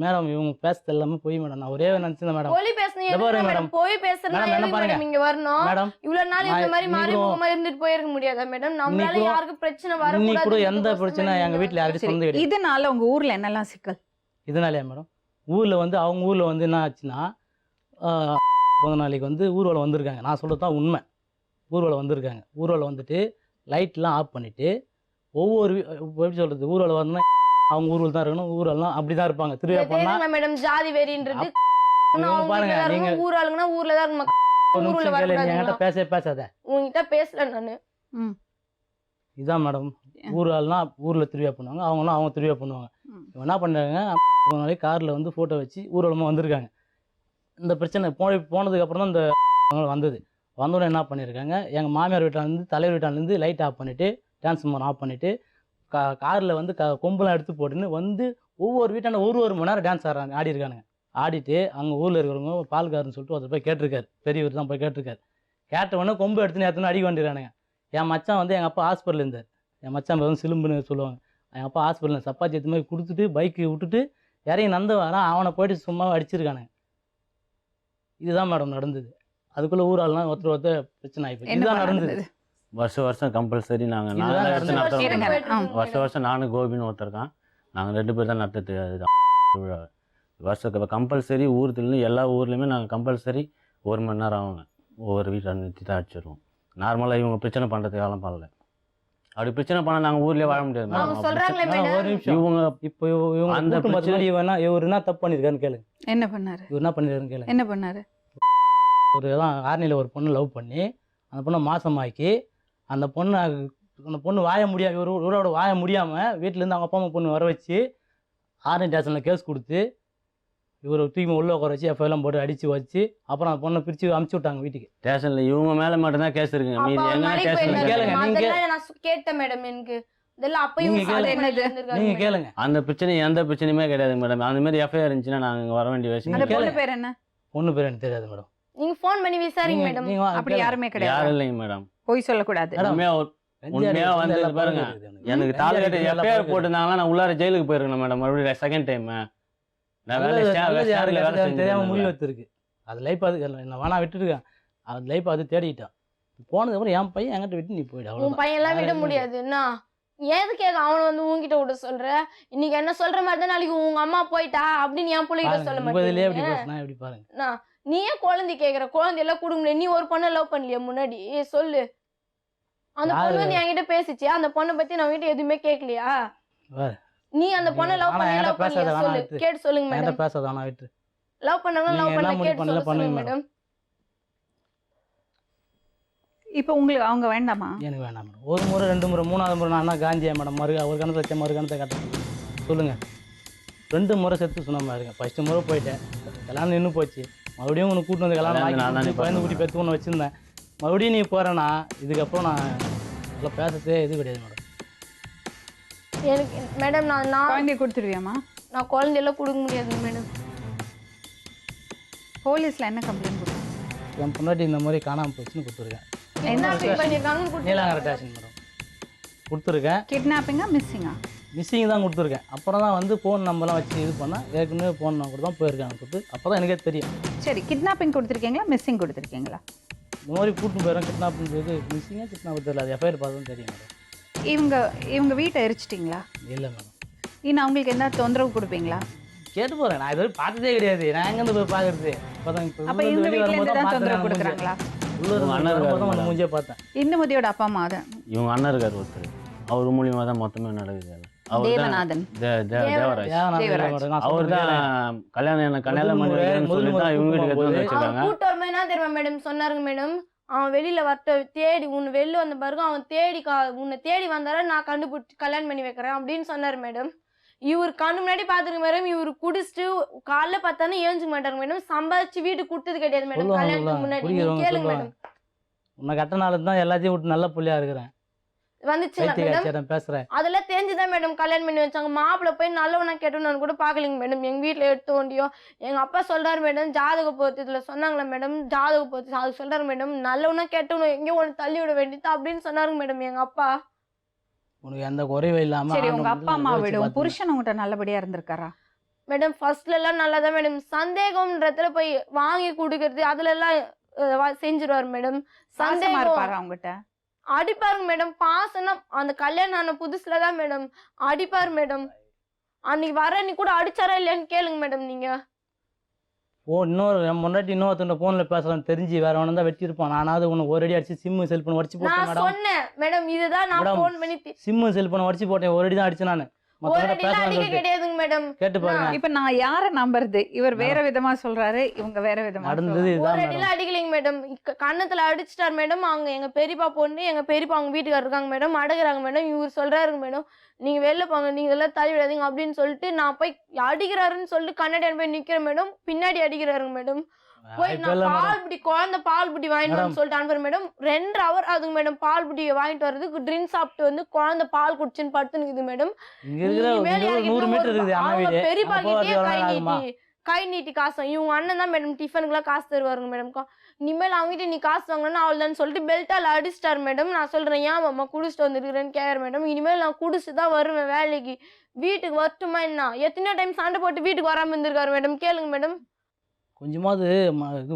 மேடம் இவங்க பேசுறது எல்லாமே போய் மேடம். நான் ஒரே நினச்சிருந்தேன் மேடம். போய் பேசுனீங்க மேடம். போய் பேசுறேன்னா என்ன பாருங்க மேடம் இங்க வரணும். மேடம் இவ்வளவு நாள் இந்த மாதிரி மாறி முகமா இருந்துட்டு போயிருக்க முடியாதா மேடம்? நம்மளால யாருக்கும் பிரச்சனை வரக்கூடாது. இன்னைக்கு கூட எந்த பிரச்சனை எங்கள் வீட்டில் யாருக்கும் சரி, சொந்த கிடையாது. இதனால உங்க ஊர்ல என்னெல்லாம் சிக்கல்? இதனாலயா மேடம்? ஊரில் வந்து அவங்க ஊரில் வந்து என்ன ஆச்சுன்னா பிறந்த நாளைக்கு வந்து ஊர்வலம் வந்திருக்காங்க. நான் சொல்கிறது தான் உண்மை. ஊர்வலம் வந்திருக்காங்க. ஊர்வலம் வந்துட்டு லைட்லாம் ஆஃப் பண்ணிவிட்டு ஒவ்வொரு எப்படி சொல்கிறது, ஊர்வலம் வரணும்னா அவங்க ஊரில் தான் இருக்கணும். ஊரெல்லாம் அப்படி தான் இருப்பாங்க. திருவிழா பண்ணால் மேடம் ஜாதி வெறின்றது பாருங்க. நீங்கள் ஊர் ஆளுங்கன்னா ஊர்ல தான் இருக்கணும். ஒரு நிமிஷம் கேளு, நீ என்கிட்ட பேசாத. உங்ககிட்ட பேசல நானு. இதான் மேடம், ஊர் ஆள்லாம் ஊரில் திருவிழா பண்ணுவாங்க, அவங்களாம் அவங்க திருவிழா பண்ணுவாங்க. இவங்க என்ன பண்ணுறாங்க, நாளைக்கு காரில் வந்து ஃபோட்டோ வச்சு ஊர்வலமாக வந்திருக்காங்க. இந்த பிரச்சனை போனதுக்கப்புறம் தான் இந்த வந்தது. வந்தோடனே என்ன பண்ணியிருக்காங்க, எங்கள் மாமியார் வீட்டாலேருந்து தலைவர் வீட்டாலேருந்து லைட் ஆஃப் பண்ணிவிட்டு டான்ஸ் ஆஃப் பண்ணிவிட்டு காரில் வந்து கொம்பெல்லாம் எடுத்து போட்டுன்னு வந்து ஒவ்வொரு வீட்டாண்ட ஒரு மணி நேரம் டான்ஸ் ஆடி இருக்கானுங்க. ஆடிட்டு அங்கே ஊரில் இருக்கிறவங்க பால்காரன்னு சொல்லிட்டு ஒருத்தர் போய் கேட்டிருக்காரு. பெரியவர் தான் போய் கேட்டிருக்காரு. கேட்டவொடனே கொம்பு எடுத்துன்னு எடுத்துன்னு அடிக்க வேண்டியிருக்கானுங்க. என் மச்சான் வந்து எங்கள் அப்பா ஹாஸ்பிட்டலில் இருந்தார். என் மச்சான் வந்து சிலும்புன்னு சொல்லுவாங்க. எங்கள் அப்பா ஹாஸ்பிட்டலில் சப்பாத்தி எடுத்து மாதிரி கொடுத்துட்டு பைக்கு விட்டுட்டு இறங்கி நந்த வரான். அவனை போயிட்டு சும்மா அடிச்சிருக்கானுங்க. இதுதான் மேடம் நடந்தது. அதுக்குள்ளே ஊராலாம் ஒருத்தர் பிரச்சனை ஆகிப்போச்சு. இதுதான் நடந்தது. வருஷம் கம்பல்சரி நாங்கள் வருஷம் நானும் கோபின்னு ஒருத்தருக்கான். நாங்கள் 2 பேர் தான் நடத்துட்டு. அதுதான் வருஷம் கம்பல்சரி. ஊர்லேருந்து எல்லா ஊர்லேயுமே நாங்கள் கம்பல்சரி 1 மணி நேரம் ஆகுங்க. ஒவ்வொரு வீட்டில் நிறுத்தி தான் அடிச்சிடுவோம். நார்மலாக இவங்க பிரச்சனை பண்ணுறதுக்காலம் பண்ணல. அப்படி பிரச்சனை பண்ணால் நாங்கள் ஊர்லேயே வாழ முடியாது. ஒரு நிமிஷம், இவங்க இப்போ இவங்க அந்த பிரச்சனை இவர் என்ன தப்பு பண்ணியிருக்காருன்னு கேளுங்க. என்ன பண்ணாரு? இவர் என்ன பண்ணிருக்காருன்னு கேளுங்க. என்ன பண்ணாரு? ஒரு தான் ஆர்னியில் ஒரு பொண்ணு லவ் பண்ணி அந்த பொண்ணை மாசமாக்கி அந்த பொண்ணு வாய முடியாம இவரோட வாய முடியாமல் வீட்டிலேருந்து அவங்க அப்பா அம்மா பொண்ணு வர வச்சு ஆர்னி ஸ்டேஷனில் கேஸ் கொடுத்து இவர் தூக்கி உள்ளே உட்கார வச்சு எஃப்ஐஆர்லாம் போட்டு அடித்து வச்சு அப்புறம் அந்த பொண்ணை பிரித்து அமுச்சு விட்டாங்க வீட்டுக்கு. ஸ்டேஷனில் இவங்க மேலே மட்டும்தான் கேஸ் இருக்குங்க. மீதி எங்கன்னா கேஸ் கேளுங்க. கேட்டேன் மேடம். எனக்கு நீங்க கேளுங்க. அந்த பிரச்சனை எந்த பிரச்சனையுமே கிடையாது மேடம். அந்த மாதிரி எஃப்ஐஆர் இருந்துச்சுன்னா நாங்கள் வர வேண்டிய விஷயம். பொண்ணு பேர் என்ன? பொண்ணு பேர் எனக்கு தெரியாது மேடம். நீங்க ஃபோன் பண்ணி விசாரிங்க மேடம். அப்படி யாருமே கிடையாது. யாரும் இல்லைங்க மேடம். போய் சொல்லக்கூடாது. உண்மையா வந்து பாருங்க, எனக்கு தாலி கட்டி எஃப்ஐஆர் போட்டுருந்தாங்கன்னா நான் உள்ளார ஜெயிலுக்கு போயிருக்கேன் மேடம். மறுபடியும் செகண்ட் டைம் தெரியாம முடிவு வச்சிருக்கு. அது லைஃப் அது நான் வேணா விட்டுருக்கேன். அது லைஃப் அது தேடிட்டான். போனதுக்கப்புறம் என் பையன் என்கிட்ட விட்டு நீ போயிடு. உன் பையன் எல்லாம் விட முடியாதுன்னா ஏதுக்கு அவனை வந்து உங்ககிட்ட விட சொல்ற? இன்னைக்கு என்ன சொல்ற மாதிரி தான் நாளைக்கு உங்க அம்மா போயிட்டா அப்படின்னு என் பிள்ளைகிட்ட சொல்ல மாட்டேன். நீ ஏன் குழந்தை கேக்குற? குழந்தையெல்லாம் கொடுக்க முடியாது. நீ ஒரு பொண்ணை லவ் பண்ணலையா முன்னாடி? சொல்லு. அந்த பொண்ணு வந்து என்கிட்ட பேசிச்சு. அந்த பொண்ணை பத்தி நான் வீட்டு எதுவுமே கேட்கலையா? நீ அந்த பொண்ணை லவ் பண்ணலையா? சொல்லு, கேட்டு சொல்லுங்க மேடம். பேசாதானா விட்டு லவ் பண்ணவங்க லவ் பண்ண கேட்டு சொல்லுங்க மேடம். இப்போ உங்களுக்கு அவங்க வேண்டாமா? எனக்கு வேண்டாம் மேடம். ஒரு முறை 2 முறை 3வது முறை நான் தான் காந்தியா மேடம். ஒரு கணத்தை வச்சேன், மறு கணத்தை கட்ட சொல்லுங்க. 2 முறை செத்து சொன்ன இருங்க. ஃபர்ஸ்ட் முறை போயிட்டேன், கல்யாணம் நின்று போச்சு. மறுபடியும் உனக்கு கூட்டு வந்து கல்யாணம் குழந்தை குட்டி பெற்று ஒன்று வச்சுருந்தேன். மறுபடியும் நீ போகிறேன்னா இதுக்கப்புறம் நான் நல்லா பேசுறதே இது கிடையாது மேடம். எனக்கு மேடம் நான் குழந்தைய கொடுத்துருவியாம்மா? நான் குழந்தையெல்லாம் கொடுக்க முடியாது மேடம். போலீஸில் என்ன கம்ப்ளைண்ட் கொடுத்தேன்? என் பொண்டாட்டி இந்த மாதிரி காணாமல் போச்சுன்னு கொடுத்துருக்கேன். நீலாங்கரை ஸ்டேஷன் மேடம் கொடுத்துருக்கேன். கிட்னாப்பிங்கா மிஸ்ஸிங்கா? மிஸ்ஸிங் தான் கொடுத்துருக்கேன். அப்புறம் தான் வந்து ஃபோன் நம்பர்லாம் வச்சு இது பண்ணால் ஏற்கனவே ஃபோன் நம்பர் தான் போயிருக்காங்க கொடுத்து. அப்போ தான் எனக்கே தெரியும். சரி, கிட்னாப்பிங் கொடுத்துருக்கீங்களா மிஸ்ஸிங் கொடுத்துருக்கீங்களா? இந்த மாதிரி கூட்டின்னு போயிடும். கிட்னாப்பிங் போது மிஸ்ஸிங்காக கிட்னாப் தெரியல. அது எஃப்ஐஆர் பார்த்து தான் தெரியும் மேடம். இவங்க வீட்டை எரிச்சிட்டிங்களா? இல்லை மேடம். இன்னும் அவங்களுக்கு என்ன தொந்தரவு கொடுப்பீங்களா? கேட்டு போகிறேன். நான் இது வரை பார்த்ததே கிடையாது. நான் எங்கேருந்து போய் பார்க்குறது? அப்போ இவங்க வீட்டிலேருந்து தான் தொந்தரவு கொடுக்குறாங்களா? மூஞ்சே பார்த்தேன். இந்துமதியோட அப்பா அம்மா தான். இவங்க அண்ணன் இருக்கார் ஒருத்தர். அவர் மூலியமா தான் மொத்தமே நடக்குது. தேவநாதன் அவர் தான் கல்யாணம் மேடம் சொன்னாருங்க மேடம். அவன் வெளியில வரட்ட தேடி உன்னை வெளில வந்த பிறகு அவன் உன்னை தேடி வந்தார நான் கண்டுபிடிச்சி கல்யாணம் பண்ணி வைக்கிறேன் அப்படின்னு சொன்னாரு மேடம். இவர் கண்ணு முன்னாடி பாத்துருங்க மேடம். இவரு குடிச்சிட்டு காலைல பார்த்தானே ஏஞ்சுக்க மாட்டாரு மேடம். சம்பாதிச்சு வீட்டுக்கு கொடுத்தது கிடையாது மேடம். கல்யாணத்துக்கு முன்னாடி கேளுங்க மேடம். உன்னை கட்ட நாள் தான் எல்லாத்தையும் விட்டு நல்ல புள்ளியா இருக்கிறேன். வந்துச்சுங்களா மேடம்? பைத்தியக்காரன் பேசுறேன். அதெல்லாம் தெரிஞ்சுதான் மேடம் கல்யாணம் பண்ணி வச்சாங்க. மாப்பிள்ளை போய் நல்லவனா கெட்டவனான்னு கூட பார்க்கலைங்க மேடம். எங்க வீட்டில் எடுத்து வண்டியோ எங்க அப்பா சொல்றாரு மேடம், ஜாதக பொருத்தத்துல சொன்னாங்களா மேடம், ஜாதக பொருத்து அது சொல்றாரு மேடம், நல்லவனா கெட்டவனும் எங்கேயோ ஒன்று தள்ளி விட வேண்டியது அப்படின்னு சொன்னாருங்க மேடம் எங்க அப்பா. உனக்கு எந்த குறைவும் இல்லாம சரி உங்க ஆணும் அப்பா அம்மா யோசிச்சு விட உன் பார்த்துங்க. புருஷன் உங்ககிட்ட நல்லபடியா இருந்திருக்காரா? மேடம் ஃபர்ஸ்ட்ல எல்லாம் நல்லா தான் மேடம், சந்தேகம்ன்றதுல போய் வாங்கி கொடுக்கறது அதுல எல்லாம் செஞ்சிருவாரு மேடம். பாசமா சந்தேகம் இருப்பாரா உங்ககிட்ட? அடிப்பாருங்க மேடம். பாசம்னா அந்த கல்யாணம் ஆன புதுசுல தான் மேடம் அடிப்பாரு மேடம். அன்னைக்கு வர நீ கூட அடிச்சாரா இல்லையான்னு கேளுங்க மேடம் நீங்க. முன்னாடி இன்னொருத்தன் போன்ல பேசலாம் தெரிஞ்சு வேற ஒன்று தான் வெட்டியிருப்பான். நானாவது உனக்கு ஒரு அடி அடிச்சு சிம்மு செல்போன் உடச்சு போட்டேன் நான் மேடம். சொன்னேன் மேடம், இதுதான் நான் மேடம், போன் பண்ணி சிம்மு செல்போன் உடச்சு போட்டேன், ஒரு அடி தான் அடிச்சு நானு. ஒரு மத்தவங்க அடிலாம் பேசலாம் அடிக்க சொல்லிட்டு கிடையாதுங்க மேடம். கேட்டு பாருங்க. இப்ப நான் யார நம்புறது? இவர் வேற விதமா சொல்றாரு, இவங்க வேற விதமா நடந்தது சொல்றாங்க. இதுதான் ஒரு மேடம். அடிலாம் அடிக்கலைங்க மேடம். கண்ணத்துல அடிச்சிட்டாரு மேடம். அவங்க எங்க பெரியப்பா பொண்ணு, எங்க பெரியப்பா அவங்க வீட்டுக்காரர் இருக்காங்க மேடம், அடகுறாங்க மேடம். இவர் சொல்றாருங்க மேடம், நீங்க வெளில போங்க, நீங்க இதெல்லாம் தள்ளி விடாதீங்க அப்படின்னு சொல்லிட்டு நான் போய் அடிக்கிறாருன்னு சொல்லிட்டு கண்ணாடி போய் நிக்கிறேன் மேடம். பின்னாடி அடிக்கிறாருங்க மேடம். போய் இப்ப நான் இல்ல மேடம். பால் புடி குழந்தை பால் புடி வாங்கிட்டு மேடம். வந்து சொல்லிட்டு அனுப்புறேன் மேடம். 2 hour ஆகுதுங்க மேடம் பால் புடியை வாங்கிட்டு வர்றதுக்கு. ட்ரிங்க் சாப்பிட்டு வந்து குழந்தை பால் குடிச்சுன்னு படுத்துனுக்குது மேடம். இங்க இருக்கிற இனிமேல் இங்க ஒரு எனக்கு 100 இன்னும் மீட்டர் ஒரு இருக்குது அண்ணா அவங்க வீடு. பெரியப்பா அங்க போறது கிட்டயே எவ்வளவு நேரம் ஆகுமா? கை நீட்டி காசு இவங்க அண்ணன் தான் மேடம் டிஃபனுக்குலாம் காசு தருவாருங்க மேடம். இனிமேல் அவங்ககிட்ட நீ காசு வாங்கணும்னா அவள்தான் சொல்லிட்டு பெல்ட்டால் அடிச்சிட்டாரு மேடம். நான் சொல்றேன் ஏன் அம்மா குடிச்சிட்டு வந்துருக்கிறேன்னு கேட்குறேன் மேடம். இனிமேல் நான் குடிச்சு தான் வருவேன் வேலைக்கு. வீட்டுக்கு வரட்டுமா என்ன? எத்தனையோ டைம் சண்டை போட்டு வீட்டுக்கு வராம இருந்திருக்காரு மேடம். கேளுங்க மேடம். கொஞ்சமாவது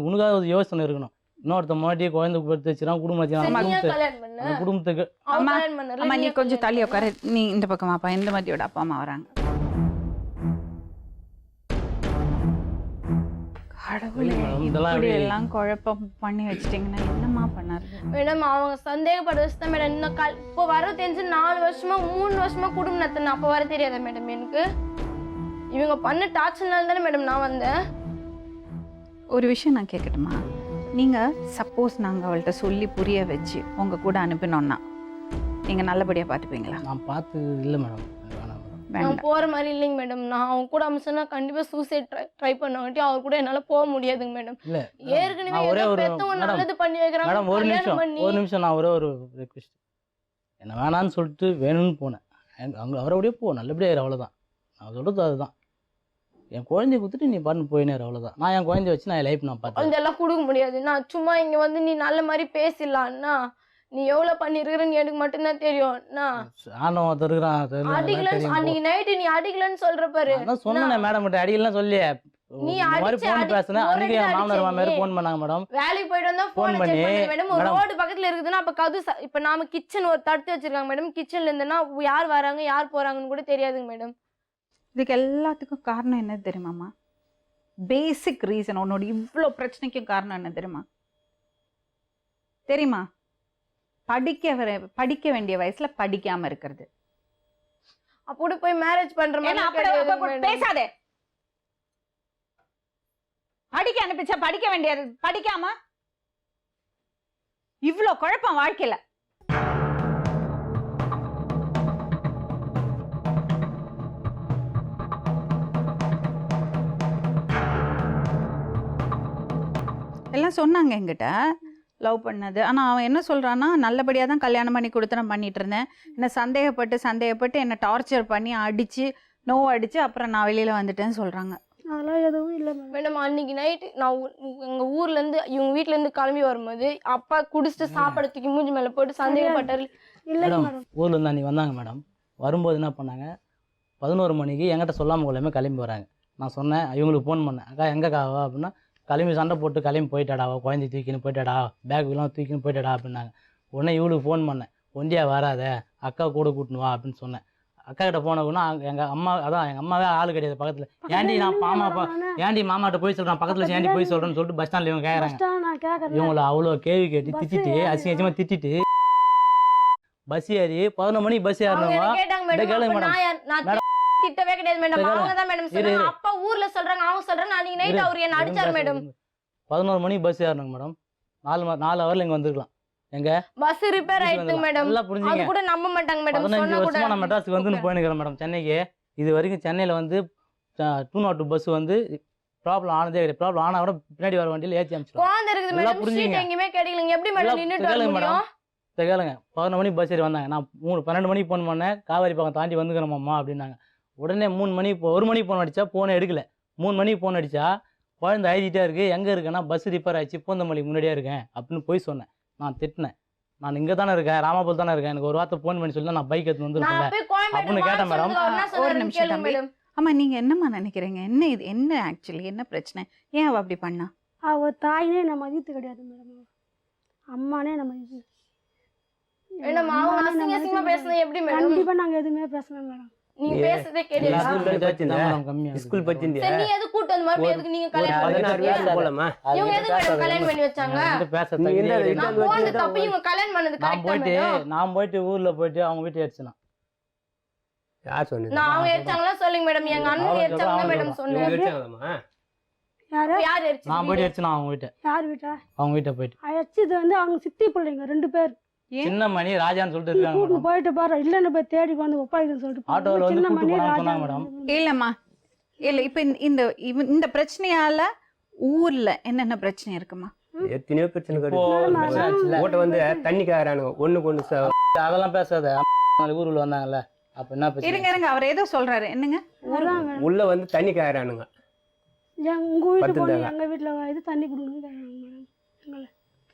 உனக்காக ஒரு யோசனை இருக்கணும். இன்னொருத்த மாட்டியே குழந்தை கொடுத்து வச்சுறான், குடும்பம் வச்சுறான். சரி, நீ குடும்பத்தை கல்யாணம் பண்ண அந்த குடும்பத்துக்கு அவன் அம்மா, கல்யாணம் பண்ணல, அம்மா நீ நீயே கொஞ்சம் தள்ளி கல்யாணம் உட்காரு. நீ இந்த பக்கம் வாப்பா. இந்த மாதிரியோட அப்பா அம்மா வராங்க. கடவுளே, இதெல்லாம் இப்படி எப்படி- எல்லாம் குழப்பம் பண்ணி வச்சிட்டீங்கன்னா என்னம்மா பண்ணாரு? மேடம் அவங்க சந்தேகப்பட வச்சுதான் மேடம். இன்னும் இப்போ வர தெரிஞ்சு 4 வருஷமா 3 வருஷமா குடும்பம் நடத்தின. அப்போ வர தெரியாதா மேடம் எனக்கு? இவங்க பண்ண டார்ச்சர்னால தானே மேடம் நான் வந்தேன். ஒரு விஷயம் நான் கேட்கட்டுமா? நீங்கள் சப்போஸ் நாங்கள் அவள்கிட்ட சொல்லி புரிய வச்சு உங்கள் கூட அனுப்பினோன்னா நீங்கள் நல்லபடியாக பார்த்துப்பீங்களா? நான் பார்த்து இல்லை மேடம். வேணாம் மேடம். நான் வேண்டாம். போற மாதிரி இல்லைங்க மேடம். நான் அவங்க கூட அமிச்சேன்னா கண்டிப்பா சூசைட் ட்ரை பண்ணாட்டி அவர் கூட என்னால போக முடியாதுங்க மேடம். இல்ல ஏற்கனவே நான் ஒரே ஏதோ ஒரு பெத்தவங்க மேடம், நல்லது பண்ணி வைக்கிறாங்க. மேடம் ஒரு கல்யாணம் பண்ணி நிமிஷம் நான் ஒரே ஒரு ரெக்வெஸ்ட். என்ன வேணான்னு சொல்லிட்டு வேணும்னு போனேன். அவங்க அவரோடய போ, நல்லபடியாக இரு, அவ்வளோதான். நான் சொல்கிறது அதுதான். என் குழந்தைய கொடுத்துட்டு நீ பண்ணு போயினார், அவ்வளோதான். நான் என் குழந்தைய வச்சு நான் என் லைஃப் நான் பார்த்தேன். அதெல்லாம் கொடுக்க முடியாது. நான் சும்மா இங்க வந்து நீ நல்ல மாதிரி பேசிடலாம்னா நீ எவ்வளவு பண்ணிருக்கிறன்னு எனக்கு மட்டும்தான் தெரியும்னா. ஆனவன் ஒருத்தர் இருக்கிறான், அடிக்கலன்னு அன்னைக்கு நைட்டு நீ அடிக்கலன்னு சொல்ற பாரு. அதான் சொன்னேன் மேடம் கிட்ட அடிக்கலாம் சொல்லி நீ இந்த மாதிரி அடிச்ச ஃபோன் பேசினேன். ஒரு அன்னைக்கு அடி என் மாமனார் அடிச்ச மாமியார் நீ. ஃபோன் பண்ணாங்க மேடம். வேலைக்கு போயிட்டு வந்தா Phone போன் பண்ணி, பண்ணி மேடம். ஒரு மேடம். ரோடு பக்கத்துல இருக்குதுன்னா அப்ப இப்ப நாம கிச்சன் ஒரு தடுத்து வச்சிருக்காங்க மேடம். கிச்சன்ல இருந்தேன்னா யார் வராங்க யார் போறாங்கன்னு கூட தெரியாதுங்க மேடம். இதுக்கு எல்லாத்துக்கும் காரணம் என்ன தெரியுமாம்மா? பேசிக் ரீசன், உன்னோட இவ்வளோ பிரச்சனைக்கும் காரணம் என்ன தெரியுமா? தெரியுமா? படிக்க வேண்டிய வயசுல படிக்காம இருக்கிறது. அப்படி போய் மேரேஜ் பண்ற ஏன்னா, மாதிரி அப்படி கிடையாது madam. பேசாதே. படிக்க அனுப்பிச்சா படிக்க வேண்டியது படிக்காம இவ்வளோ குழப்பம் வாழ்க்கையில. எல்லாம் சொன்னாங்க என்கிட்ட லவ் பண்ணது. ஆனால் அவன் என்ன சொல்கிறான்னா, நல்லபடியாக தான் கல்யாணம் பண்ணி கொடுத்து நான் பண்ணிட்டு இருந்தேன். என்னை சந்தேகப்பட்டு என்னை டார்ச்சர் பண்ணி அடித்து அடித்து அப்புறம் நான் வெளியில் வந்துட்டேன்னு சொல்கிறாங்க. அதெல்லாம் எதுவும் இல்லை மேடம். அன்னைக்கு நைட்டு நான் எங்கள் ஊர்லேருந்து இவங்க வீட்டிலேருந்து கிளம்பி வரும்போது அப்பா குடிச்சிட்டு சாப்பாடு தூக்கி மூஞ்சி மேலே போட்டு சந்தேகப்பட்டார். மேடம் ஊர்ல இருந்தா நீ வந்தாங்க மேடம். வரும்போது என்ன பண்ணாங்க, 11 மணிக்கு என்கிட்ட சொல்லாமல் கொள்ளாம கிளம்பி வராங்க. நான் சொன்னேன், இவங்களுக்கு ஃபோன் பண்ணேன், அக்கா எங்கக்காவா அப்படின்னா, கிளம்பி சண்டை போட்டு கிளம்பி போயிட்டாடா, குழந்தை தூக்கின்னு போயிட்டாடா, பேக்குலாம் தூக்கின்னு போயிட்டாடா அப்படின்னாங்க. உடனே இவளுக்கு ஃபோன் பண்ணேன், ஒண்டியா வராத, அக்கா கூட கூட்டின்னு வா அப்படின்னு சொன்னேன். அக்கா கிட்ட போனவுன்னா எங்கள் அம்மா, அதான் எங்கள் அம்மாவே ஆள் கிடையாது பக்கத்தில். ஏன்டி நான் ஏன்டி மாமாட்ட போய் சொல்கிறேன், பக்கத்தில் ஏன்டி போய் சொல்கிறேன்னு சொல்லிட்டு பஸ் ஸ்டாண்டில் இவங்க கேட்குறாங்க. இவங்கள அவ்வளோ கேள்வி கேட்டு திட்டிட்டு அசிங்கமாக திட்டிட்டு பஸ் ஏறி 11 மணிக்கு பஸ் ஏறினவங்க கேட்டாங்க இதை கேளுங்க மேடம். மேடம். நான் திட்டவே கிடையாது மேடம். இதை அவங்க தான் மேடம் சொன்னாங்க. அப்பா ஊர்ல சொல்றாங்க, அவங்க சொல்றாங்க. அன்னைக்கு நைட் அவர் என்ன அடிச்சாரு மேடம். 11 மணிக்கு பஸ் ஏறணுங்க மேடம். 4 ஹவர்ல இங்க வந்துருக்கலாம். எங்க பஸ் ரிப்பேர் ஆயிடுங்க மேடம். நல்லா அது புரிஞ்சுங்க. கூட நம்ப மாட்டாங்க மேடம். 15 சொன்னா கூட வருஷமா நான் மெட்ராஸுக்கு வந்து போயினுக்கிறேன் மேடம் சென்னைக்கு. இது வரைக்கும் சென்னையில் வந்து 202 பஸ் வந்து ப்ராப்ளம் ஆனதே கிடையாது. ப்ராப்ளம் ஆனா கூட பின்னாடி வர வண்டியில் ஏற்றி அனுப்பிச்சிடும். குழந்தை இருக்குது மேடம். சீட் எங்கேயுமே கிடைக்கலங்க. எப்படி மேடம் நின்னுட்டு வர முடியும்? இதை கேளுங்க 11 மணிக்கு பஸ் ஏறி வந்தாங்க. நான் 12 மணிக்கு ஃபோன் பண்ணேன், காவேரி பக்கம் தாண்டி வந்துக்கிறோம்மா அப்படின்னாங்க. உடனே 3 மணி 1 மணிக்கு ஃபோன் அடித்தா ஃபோனை எடுக்கல. 3 மணிக்கு ஃபோன் அடித்தா குழந்தை அழுதிட்டே இருக்குது, எங்கே இருக்கேன்னா பஸ் ரிப்பேர் ஆச்சு, பூந்தமல்லிக்கு முன்னாடியே இருக்கேன் அப்படின்னு போய் சொன்னேன். நான் திட்டினேன், நான் இங்கே தானே இருக்கேன், ராமாபுரம் தானே இருக்கேன், எனக்கு ஒரு வார்த்தை ஃபோன் பண்ணி சொல்லி நான் பைக் எடுத்து வந்துருக்கேன் அப்படின்னு கேட்டேன் மேடம். ஒரு நிமிஷம் தம்பி. ஆமா, நீங்க என்னம்மா நினைக்கிறீங்க? என்ன இது, என்ன ஆக்சுவலி என்ன பிரச்சனை? ஏன் அவ அப்படி பண்ணா? அவ தாயினே நம்ம மதித்து கிடையாது மேடம், அம்மானே நம்ம இது மேடம் அவங்க அசிங்க அசிங்கமா பேசுறது எப்படி மேடம்? கண்டிப்பா நாங்க எதுவுமே பேசல மேடம். நீங்க பேசுறதே கேளுங்க. ஸ்கூல் படிச்சிருந்தே சரி, நீ எது கூட்டு வந்து மறுபடியும் எதுக்கு நீங்க கல்யாணம் பண்ணி 16 வயசு போலமா இவங்க எதுக்கு மேடம் கல்யாணம் பண்ணி வச்சாங்க? நான் போன தப்பு இவங்க கல்யாணம் பண்ணது கரெக்ட்டா மேடம்? நான் போயிட்டு ஊர்ல போயிட்டு அவங்க வீட்டு அடிச்சேன். யார் சொன்னது? நான் அவங்க எடுத்தாங்களா சொல்லுங்க மேடம். எங்க அண்ணன் எடுத்தாங்க மேடம் சொன்னாங்க. யாரு யார் எடுத்து? நான் போயிட்டு அடிச்சேன் அவங்க வீட்டை. யார் வீட்டா? அவங்க வீட்டை போயிட்டு அடிச்சது வந்து அவங்க சித்தி பிள்ளைங்க 2 பேர். சின்ன மணி ராஜான்னு சொல்லிட்டு இருக்காங்க கூட்டு மேடம். போயிட்டு பாரு, இல்லன்னு போய் தேடி வந்து ஒப்பாயின்னு சொல்லிட்டு ஆட்டோல வந்து சின்ன கூட்டு மணி போனாங்க ராஜா சொன்னாங்க மேடம். இல்லம்மா, இல்ல இப்ப இந்த பிரச்சனையால ஊர்ல என்னென்ன பிரச்சனை இருக்குமா? எத்தனையோ பிரச்சனை இப்போ கிடையாது. ஓட்ட வந்து தண்ணி காயறானுங்க ஒண்ணுக்கு ஒண்ணு அதெல்லாம் பேசாத. ஊர்ல வந்தாங்கல்ல, அப்ப என்ன இருங்க பிரச்சனை? இருங்க, அவர் ஏதோ சொல்றாரு. என்னங்க? உள்ள வந்து தண்ணி காயறானுங்க. உங்க வீட்டு பத்து பொண்ணு தாங்க. எங்க வீட்டுல இது தண்ணி கொடுங்க மேடம்.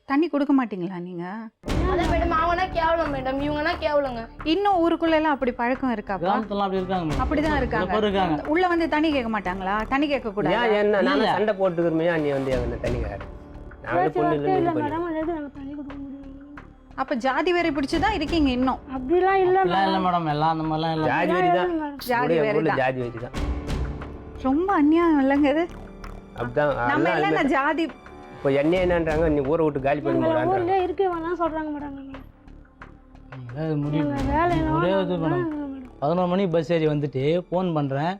தண்ணி கொடுக்க மாட்டீங்களா நீங்க? அத மேடம் அவனா கேவலம் மேடம், இவங்கனா கேவலங்க. இன்னும் ஊருக்குள்ள எல்லாம் அப்படி பழக்கம் இருக்காப்பா? கிராமத்துல அப்படி இருக்காங்க மேடம். அப்படிதான் சில பேர் இருக்காங்க. இருக்காங்க. உள்ள வந்து தண்ணி கேட்க மாட்டாங்களா? தண்ணி கேட்க கூடாது. ஏன் என்ன நாங்க இல்ல. சண்டை போட்டுக்கிறோமையா நீ வந்து எங்க தண்ணி காயற? நாங்க பொண்ணு இல்ல இல்ல மேடம், எதுக்கு நாங்க தண்ணி கொடுக்க முடியும்? அப்ப ஜாதி வேற பிடிச்சுதான் இருக்கீங்க இன்னும்? அப்படிலாம் இல்ல அப்படிலாம் இல்ல மேடம், எல்லாம் அந்த மாதிரிலாம் இல்ல. ஜாதி வெறி தான். ஜாதி வேற தான். ஜாதி வெறி தான். ரொம்ப அநியாயம் இல்லைங்க இது. அப்படிதான் நம்ம எல்லாம் இந்த ஜாதி இப்போ என்ன என்னன்றாங்க, நீ ஊரை விட்டு காலி பண்ணி போறாங்க. ஊர்லயே இருக்க வேணாம் சொல்றாங்க மேடம். அதாவது முடிவு வேலை ஒரே இது மேடம். 11 மணிக்கு பஸ் ஏறி வந்துட்டு ஃபோன் பண்ணுறேன்,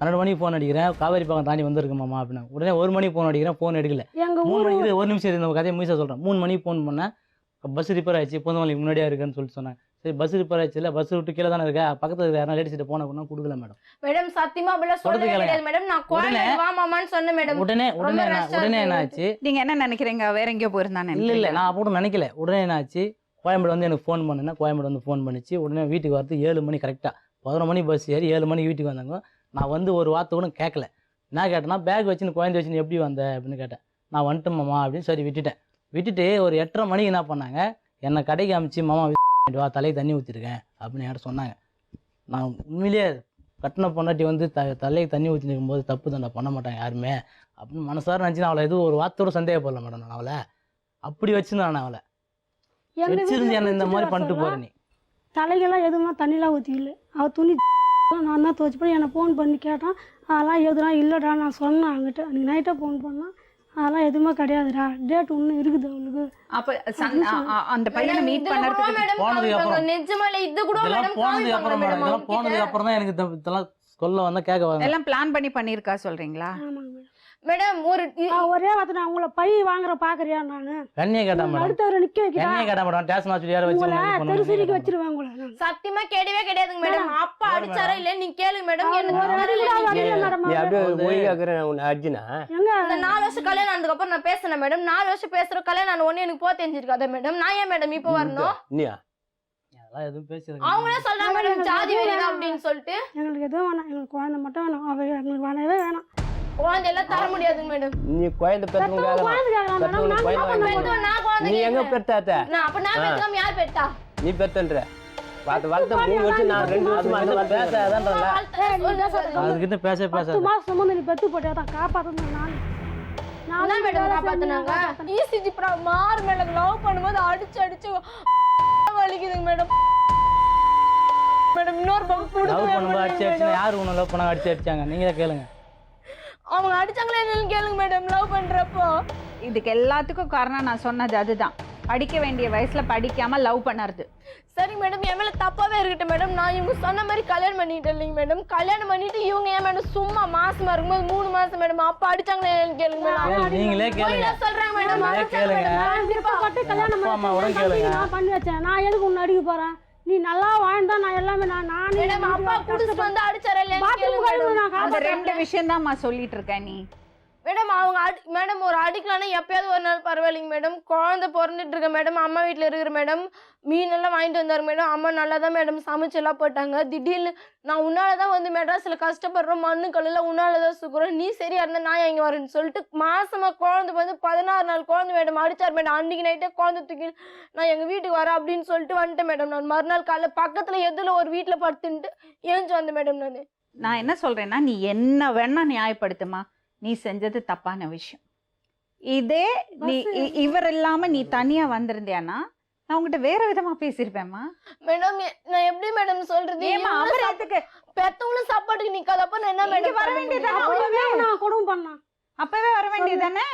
12 மணிக்கு ஃபோன் அடிக்கிறேன், காவேரி பக்கம் தாண்டி வந்திருக்குமாம்மா அப்படின்னா. உடனே 1 மணிக்கு ஃபோன் அடிக்கிறேன், ஃபோன் எடுக்கல. எங்க 3 ஊர் மணிக்கு ஒரு நிமிஷம் இந்த கதையை முயற்சி சொல்கிறேன். 3 மணிக்கு ஃபோன் பண்ணேன், பஸ் ரிப்பேர் ஆயிடுச்சு, பூந்தமல்லிக்கு முன்னாடியே இருக்குன்னு சொல்லிட்டு சொன்னேன். சரி பஸ் ரிப்பேர் ஆயிடுச்சு இல்லை, பஸ் விட்டு கீழே தானே இருக்கா, பக்கத்தில் யாரும் லேடிஸ்கிட்ட போன கூட கொடுக்கல மேடம். மேடம் சத்தியமா அப்படிலாம் சொல்றது சொல்லவே கேளுங்க. கிடையாது மேடம். நான் கோயிலுக்கு உடனே- வா மாமான்னு சொன்னேன் மேடம். உடனே என்ன ஆச்சு? நீங்க என்ன நினைக்கிறீங்க? வேற எங்கேயோ போயிருந்தானே? இல்லை நான் அப்போ நினைக்கல. உடனே என்ன ஆச்சு, கோயம்பேடு வந்து எனக்கு ஃபோன் பண்ணுன்னா, கோயம்பேடு வந்து ஃபோன் பண்ணிச்சு. உடனே வீட்டுக்கு வரது 7 மணி கரெக்டாக. 11 மணி பஸ் ஏறி 7 மணிக்கு வீட்டுக்கு வந்தாங்க. நான் வந்து ஒரு வார்த்தை கூட கேட்கல. என்ன கேட்டேன்னா, பேக் வச்சுன்னு குழந்தை வச்சுன்னு எப்படி வந்த அப்படின்னு கேட்டேன். நான் வந்துட்டேன் மாமா அப்படின்னு சரி விட்டுட்டு ஒரு 8:30 மணிக்கு என்ன பண்ணாங்க, என்னை கடைக்கு அமிச்சு மாமா வா தலையை தண்ணி ஊற்றிருக்கேன் அப்படின்னு என்கிட்ட சொன்னாங்க. நான் உண்மையிலேயே கட்டின பொண்டாட்டி வந்து தலையை தண்ணி ஊற்றிருக்கும் போது தப்பு தான் பண்ண மாட்டாங்க யாருமே அப்படின்னு மனசார நினச்சி நான் அவளை எதுவும் ஒரு வார்த்தையோட சந்தேகப்படல மேடம். நான் அவளை அப்படி வச்சுருந்தேன். அவளை வச்சிருந்து என்ன இந்த மாதிரி பண்ணிட்டு போற நீ. தலைகெல்லாம் எதுவுமே தண்ணிலாம் ஊற்றிக்கல. அவள் துணி நான் தான் துவச்சி போய் என்னை ஃபோன் பண்ணி கேட்டான். அதெல்லாம் எதுவும் இல்லைடா, நான் சொன்னேன் அவங்ககிட்ட. அன்றைக்கி நைட்டாக ஃபோன் பண்ணால் அதெல்லாம் எதுவுமே கிடையாதுடா, டேட் ஒன்று இருக்குது அவளுக்கு. அப்ப அந்த பையனை மீட் பண்ணறதுக்கு மேடம் போனதுக்கு அப்புறம் நிஜமாலே இது கூட இதெல்லாம் மேடம் போனதுக்கு அப்புறம் மேடம், இதெல்லாம் போனதுக்கு அப்புறம் தான் எனக்கு இதெல்லாம் சொல்ல வந்தா கேட்க வாங்க. எல்லாம் பிளான் பண்ணிருக்கா சொல்றீங்களா? ஆமாங்க மேடம். மேடம் ஒரு ஒரே வார்த்தை, நான் உங்களை பை வாங்குற பார்க்குறியா? நான் கண்ணியை கேட்டா மேடம், அடுத்தவரை நிற்க வைக்கிறேன், கண்ணியை கேட்டா மேடம், டேஷன் ஆச்சு யாரை வச்சு உங்களை தெருசிரிக்கு வச்சிருவேன் உங்களை. சத்தியமா கேடவே கிடையாதுங்க மேடம். அப்பா அடிச்சாரா இல்ல நீங்க கேளுங்க மேடம். எனக்கு ஒரு அடியில வரல மேடம். நீ அப்படியே ஒழுங்காக்குற உன்னை அர்ஜுனா எங்க இந்த 4 வருஷம் கல்யாணம் ஆனதுக்கு அப்புறம் நான் பேசுனேன் மேடம். 4 வருஷம் பேசுற கல்யாணம் ஆன உடனே எனக்கு போக தெரிஞ்சிருக்காத மேடம். நான் ஏன் மேடம் இப்போ வரணும்? நீயா அதெல்லாம் எதுவும் பேசுறது அவங்களே சொல்றாங்க மேடம் ஜாதி வேணும் அப்படின்னு சொல்லிட்டு. எங்களுக்கு எதுவும் வேணாம், எங்களுக்கு குழந்தை மட்டும் வேணும். அவ எங்களுக்கு வேணவே வேணாம். குழந்தை எல்லாம் தர முடியாதுங்க மேடம். நீ குழந்தை பெற்றவங்க குழந்தை கேட்கலாம் மேடம். பெற்றவங்க நான் குழந்தை வாங்கி பெத்தவன் நான் குழந்தை நீ எங்க கேட்கிறேன். பெத்தாத்த? நான் அப்ப நான் பெத்தாம யார் பெத்தா? நீ பெத்தன்ற பார்த்து வளர்த்த 3 வருஷம் நான் 2 வருஷமா அந்த வளர்த்த பேசாதான்றல அதுக்கிட்ட பேச 10 மாசம் சுமந்து நீ பெத்து போட்டே தான் காப்பாற்றணும். என்ன மேடம் காப்பாத்துனாங்க? ECG மாறு மேடம் லவ் பண்ணும்போது அடிச்சு வலிக்குதுங்க மேடம். மேடம் இன்னொரு பக்கம் லவ் பண்ணும்போது அடிச்சு யாரு உன்னை லவ் பண்ண அடிச்சாங்க நீங்களே கேளுங்க. அவங்க அடிச்சாங்களே என்னன்னு கேளுங்க மேடம். லவ் பண்றப்போ இதுக்கு எல்லாத்துக்கும் காரணம் நான் சொன்னது அதுதான். படிக்க வேண்டிய வயசுல படிக்காம லவ் பண்ணறது. சரி மேடம், என் மேல தப்பாவே இருக்கட்டும் மேடம். நான் இவங்க சொன்ன மாதிரி கல்யாணம் பண்ணிட்டேன் இல்லைங்க மேடம். கல்யாணம் பண்ணிட்டு இவங்க ஏன் மேடம் சும்மா மாசமா இருக்கும்போது 3 மாசம் மேடம் அப்பா அடிச்சாங்களே என்னன்னு கேளுங்க மேடம். நீங்களே கேளுங்க. சொல்றாங்க மேடம். நீங்களே கேளுங்க. நான் விருப்பப்பட்டு கல்யாணம் அப்பா அம்மா உடனே கேளுங்க. நான் பண்ணி வச்சேன். நான் எதுக்கு உன்னை அடிக்க போறேன்? நீ நல்லா வாழ்ந்தா நான் எல்லாமே நானே மேடம் அப்பா குடிச்சு வந்து அடிச்சாரே இல்லையான்னு பாத்ரூம் கேளுங்க கழுவு மேடம். நான் அந்த காப்பாத்துறேன். 2 விஷயம் தான் சொல்லிட்டு இருக்கேன். நீ மேடம் அவங்க மேடம் ஒரு அடிக்கலாம்னா எப்பயாவது ஒரு நாள் பரவாயில்லைங்க மேடம். குழந்தை பிறந்துட்டு இருக்க மேடம், அம்மா வீட்டில் இருக்கிற மேடம். மீனெல்லாம் வாங்கிட்டு வந்தாரு மேடம். அம்மா நல்லா தான் மேடம் சமைச்செல்லாம் போட்டாங்க. திடீர்னு நான் உன்னால தான் வந்து மெட்ராஸில் கஷ்டப்படுறோம், மண்ணு கல்லில் உன்னால தான் சுக்குறோம், நீ சரியா இருந்தா நான் எங்கே வரேன்னு சொல்லிட்டு மாசமா குழந்தை வந்து 16 நாள் குழந்தை மேடம் அடிச்சார் மேடம். அன்றைக்கி நைட்டே குழந்தை தூக்கி நான் எங்கள் வீட்டுக்கு வரேன் அப்படின்னு சொல்லிட்டு வந்துட்டேன் மேடம். நான் மறுநாள் காலைல பக்கத்தில் எதில் ஒரு வீட்டில் படுத்துன்ட்டு ஏஞ்சி வந்தேன் மேடம். நான் என்ன சொல்றேன்னா, நீ என்ன வேணா நியாயப்படுத்துமா, நீ செஞ்சது தப்பான விஷயம். இதே நீ இவர் இல்லாம நீ தனியா வந்திருந்தியானா நான் உங்ககிட்ட வேற விதமா பேசியிருப்பேன்மா. மேடம் நான் எப்படி மேடம் சொல்றது? பெத்தவங்களும் சாப்பாட்டுக்கு நிக்காதப்ப நான் என்ன மேடம் வர வேண்டியதானே? நான் கொடுமை பண்ணான். அப்பவே வர வேண்டியதானே?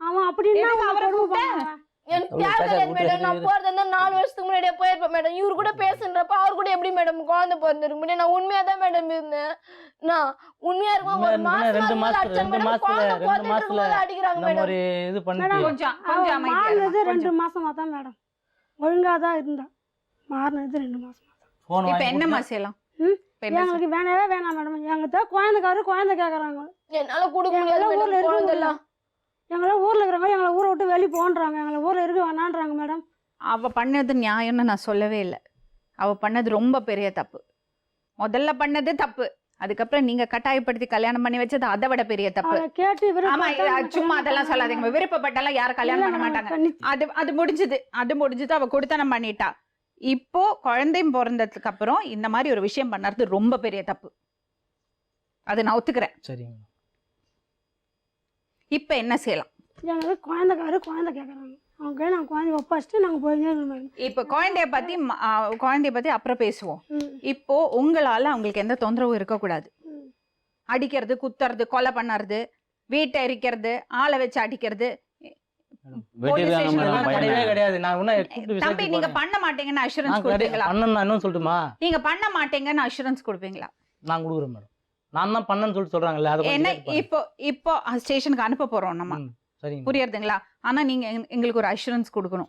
அவன் அப்படின்னா அவரை கூப்பிட்டேன். எனக்கு தேவை மேடம். நான் போறது 4 வருஷத்துக்கு முன்னாடியே போயிருப்பேன் மேடம். இவரு கூட பேசுன்றப்ப அவர் கூட எப்படி மேடம் குழந்தை பிறந்திருக்க முடியும்? நான் உண்மையா தான் மேடம் இருந்தேன். நான் உண்மையா இருக்கும். ஒரு மாசம் 2 மாசத்துல அடிக்கிறாங்க மேடம். இது பண்ணிட்டு கொஞ்சம் அமைதியா மாறினது 2 மாசமா தான் மேடம். ஒழுங்கா தான் இருந்தா. மாறினது 2 மாசமா தான். போன் இப்ப என்னமா செய்யலாம்? எங்களுக்கு வேணவே வேணாம் மேடம். எங்கிட்ட குழந்தை கேக்குறாங்க. என்னால கொடுக்க முடியாது ஊர்ல குழந்தைலாம். எங்களாம் ஊர்ல இருக்கிறவங்க எங்களை ஊரை விட்டு வெளியே போன்றாங்க. எங்களை ஊர்ல இருக்க வேணான்றாங்க மேடம். அவ பண்ணது நியாயம்னு நான் சொல்லவே இல்லை. அவ பண்ணது ரொம்ப பெரிய தப்பு. முதல்ல பண்ணது தப்பு, அதுக்கப்புறம் நீங்க கட்டாயப்படுத்தி கல்யாணம் பண்ணி வச்சது அதை விட பெரிய தப்பு. கேட்டு ஆமா, சும்மா அதெல்லாம் சொல்லாதீங்க. விருப்பப்பட்டாலாம் யாரும் கல்யாணம் பண்ண மாட்டாங்க. அது முடிஞ்சது. அவ கொடுத்தனம் பண்ணிட்டா. இப்போ குழந்தையும் பிறந்ததுக்கு அப்புறம் இந்த மாதிரி ஒரு விஷயம் பண்ணறது ரொம்ப பெரிய தப்பு. அதை நான் ஒத்துக்கிறேன். சரிங்க. இப்ப என்ன செய்யலாம்? எங்களுக்கு குழந்தை கேட்குறாங்க. அவங்க நாங்கள் குழந்தைய ஒப்பாச்சிட்டு நாங்கள் போயிட்டே இருக்கோம் மேடம். இப்போ குழந்தைய பத்தி அப்புறம் பேசுவோம். இப்போ உங்களால அவங்களுக்கு எந்த தொந்தரவும் இருக்கக்கூடாது. அடிக்கிறது, குத்துறது, கொலை பண்ணறது, வீட்டை எரிக்கிறது, ஆளை வச்சு அடிக்கிறது கிடையாது. தம்பி நீங்க பண்ண மாட்டீங்கன்னு அஷூரன்ஸ் கொடுப்பீங்களா? இன்னும் சொல்லட்டுமா? நீங்க பண்ண மாட்டீங்கன்னு அஷூரன்ஸ் கொடுப்பீங்களா? நான் கொடுக்குறேன் மேடம். நான் தான் பண்ணேன்னு சொல்லிட்டு சொல்றாங்கல்ல, அது என்ன இப்போ ஸ்டேஷனுக்கு அனுப்ப போறோம் நம்ம. புரியுதுங்களா? ஆனா நீங்க எங்களுக்கு ஒரு அஷூரன்ஸ் கொடுக்கணும்.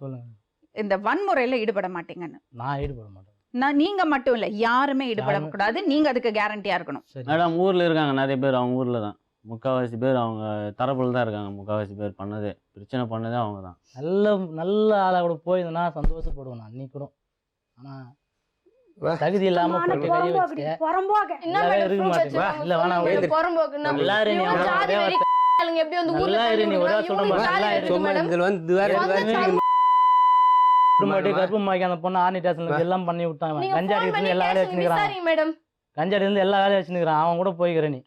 இந்த வன்முறையில ஈடுபட மாட்டீங்கன்னு. நான் ஈடுபட மாட்டேன். நீங்க மட்டும் இல்ல, யாருமே ஈடுபடக்கூடாது. நீங்க அதுக்கு கேரண்டியா இருக்கணும். மேடம் ஊர்ல இருக்காங்க நிறைய பேர், அவங்க ஊர்ல தான் முக்கால்வாசி பேர் அவங்க தரப்புல தான் இருக்காங்க. முக்கால்வாசி பேர் பண்ணதே பிரச்சனை பண்ணதே அவங்க தான். நல்ல ஆளா கூட போயிருந்தா சந்தோஷப்படுவேன் நான் அன்னைக்கு கூட. ஆனா தகுதி இல்லாம போட்டு கை வச்சுட்டு என்ன மேடம் மாட்டேன். இல்ல வேணா பொறம்போக்கு நம்ம எல்லாரும் எப்படி வந்து ஊர்ல நீ ஒரே கர்ப்பமாக்கி அந்த பொண்ணு ஆர்னி ஸ்டேஷன்ல எல்லாம் பண்ணி விட்டாங்க. கஞ்சா அடிக்கிறது எல்லா வேலையும் வச்சுக்கிறான் மேடம். கஞ்சா அடிக்கிறது எல்லா வேலையும் வச்சுக்கிறான். அவன் கூட போய்க்கிற நீ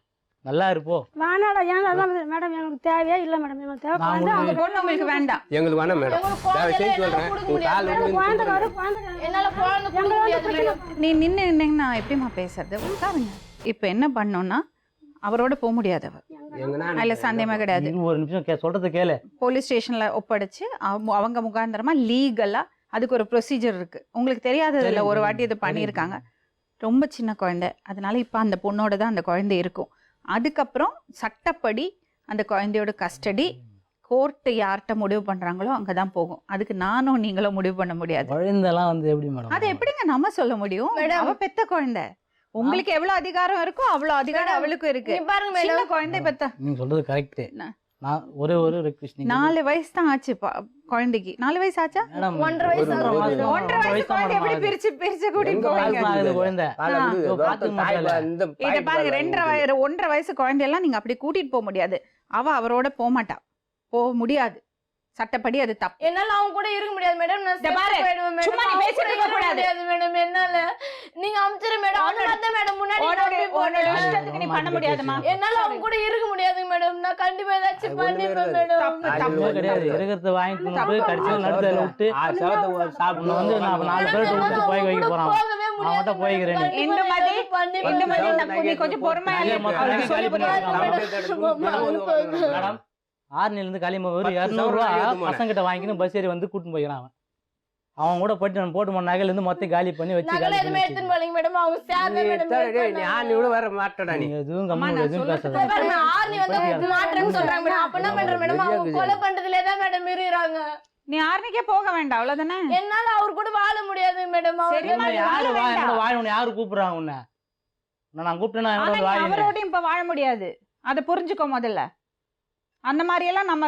நல்லா இருப்போ. வேணாடா ஏன் மேடம் எங்களுக்கு தேவையே இல்லை மேடம். எங்களுக்கு தேவை அந்த பொண்ணு உங்களுக்கு வேண்டாம். எங்களுக்கு வேணாம் மேடம். நீ நின்னுங்கன்னா எப்படிமா பேசுறது? உட்காருங்க. இப்ப என்ன பண்ணோம்னா அவரோட போக முடியாது. அதுல சந்தேகமே கிடையாது. ஒரு நிமிஷம் சொல்றது கேளு. போலீஸ் ஸ்டேஷன்ல ஒப்படைச்சு அவங்க முகாந்திரமா லீகலா அதுக்கு ஒரு ப்ரொசீஜர் இருக்கு. உங்களுக்கு தெரியாததுல ஒரு வாட்டி இது பண்ணியிருக்காங்க. ரொம்ப சின்ன குழந்தை, அதனால இப்ப அந்த பொண்ணோட தான் அந்த குழந்தை இருக்கும். அதுக்கப்புறம் சட்டப்படி அந்த குழந்தையோட கஸ்டடி கோர்ட்டு யார்கிட்ட முடிவு பண்றாங்களோ அங்கதான் போகும். அதுக்கு நானும் நீங்களும் முடிவு பண்ண முடியாது. குழந்தைலாம் வந்து எப்படி மேடம்? அது எப்படிங்க நம்ம சொல்ல முடியும்? அவ பெத்த குழந்தை. உங்களுக்கு எவ்வளவு அதிகாரம் இருக்கோ அவ்வளவு அதிகாரம் அவளுக்கும் இருக்கு. சின்ன குழந்தை பெத்த. நீங்க சொல்றது கரெக்ட். நான் ஒரு ரிக்வெஸ்ட். 4 வயசு தான் ஆச்சு குழந்தைக்கு. 4 வயசு ஆச்சா? 1.5 வயசு. 1.5 வயசு குழந்தை எப்படி பிரிச்சு கூட்டிட்டு போவீங்க? குழந்தை இத பாருங்க, 1.5 வயசு குழந்தையெல்லாம் நீங்க அப்படி கூட்டிட்டு போக முடியாது. அவரோட போக மாட்டா, போக முடியாது. சட்டப்படி அது தப்பு. என்னால அவங்க கூட இருக்க முடியாது மேடம். நான் போயிடுவேன் மேடம். சும்மா நீ பேசிட்டு இருக்க கூடாது மேடம். என்னால நீங்க அம்ச்சிர மேடம். அவ்வளவுதான் மேடம். முன்னாடி உன்னோட இஷ்டத்துக்கு நீ பண்ண முடியாதுமா. என்னால அவங்க கூட இருக்க முடியாது மேடம். நான் கண்டிப்பா ஏதாச்சும் பண்ணிப்பேன் மேடம். தப்பு கிடையாது. இருக்கிறத வாங்கிட்டு போய் கடைசியில் நடுத்தல விட்டு சாப்பிடணும் வந்து நான் 4 பேர் விட்டு போய் வைக்க போறான். அவன்கிட்ட போய்க்கிறேன். இந்த மாதிரி நீ கொஞ்சம் பொறுமையா மேடம். ஆர்னிலிருந்து காலியம்மா வெறும் 200 ரூபா பசங்கிட்ட வாங்கின்னு பஸ் ஏறி வந்து கூட்டின்னு போய்க்கிறான். அவன் கூட போயிட்டு நான் போட்டு நகையில இருந்து மொத்தம் காலி பண்ணி வச்சு நகல எதுமே எடுத்துன்னு போலீங்க மேடம். அவங்க சார்வே மேடம். நான் இவ்வளவு வர மாட்டடா. நீ எதுவும் கம்மி எதுவும் பேசாத. ஆர்னி வந்து மாட்டறேன்னு சொல்றாங்க மேடம். அப்ப என்ன பண்ற மேடம்? அவங்க கொலை பண்றதுல தான் மேடம் மீறிறாங்க. நீ ஆர்னிக்கே போக வேண்டாம், அவ்வளவுதானே? என்னால அவர் கூட வாழ முடியாது மேடம். யாரு கூப்பிடுறாங்க உன்னை? நான் கூப்பிட்டேன்னா அவரோடையும் இப்ப வாழ முடியாது. அதை புரிஞ்சுக்கோ முதல்ல. அந்த மாதிரியெல்லாம் நம்ம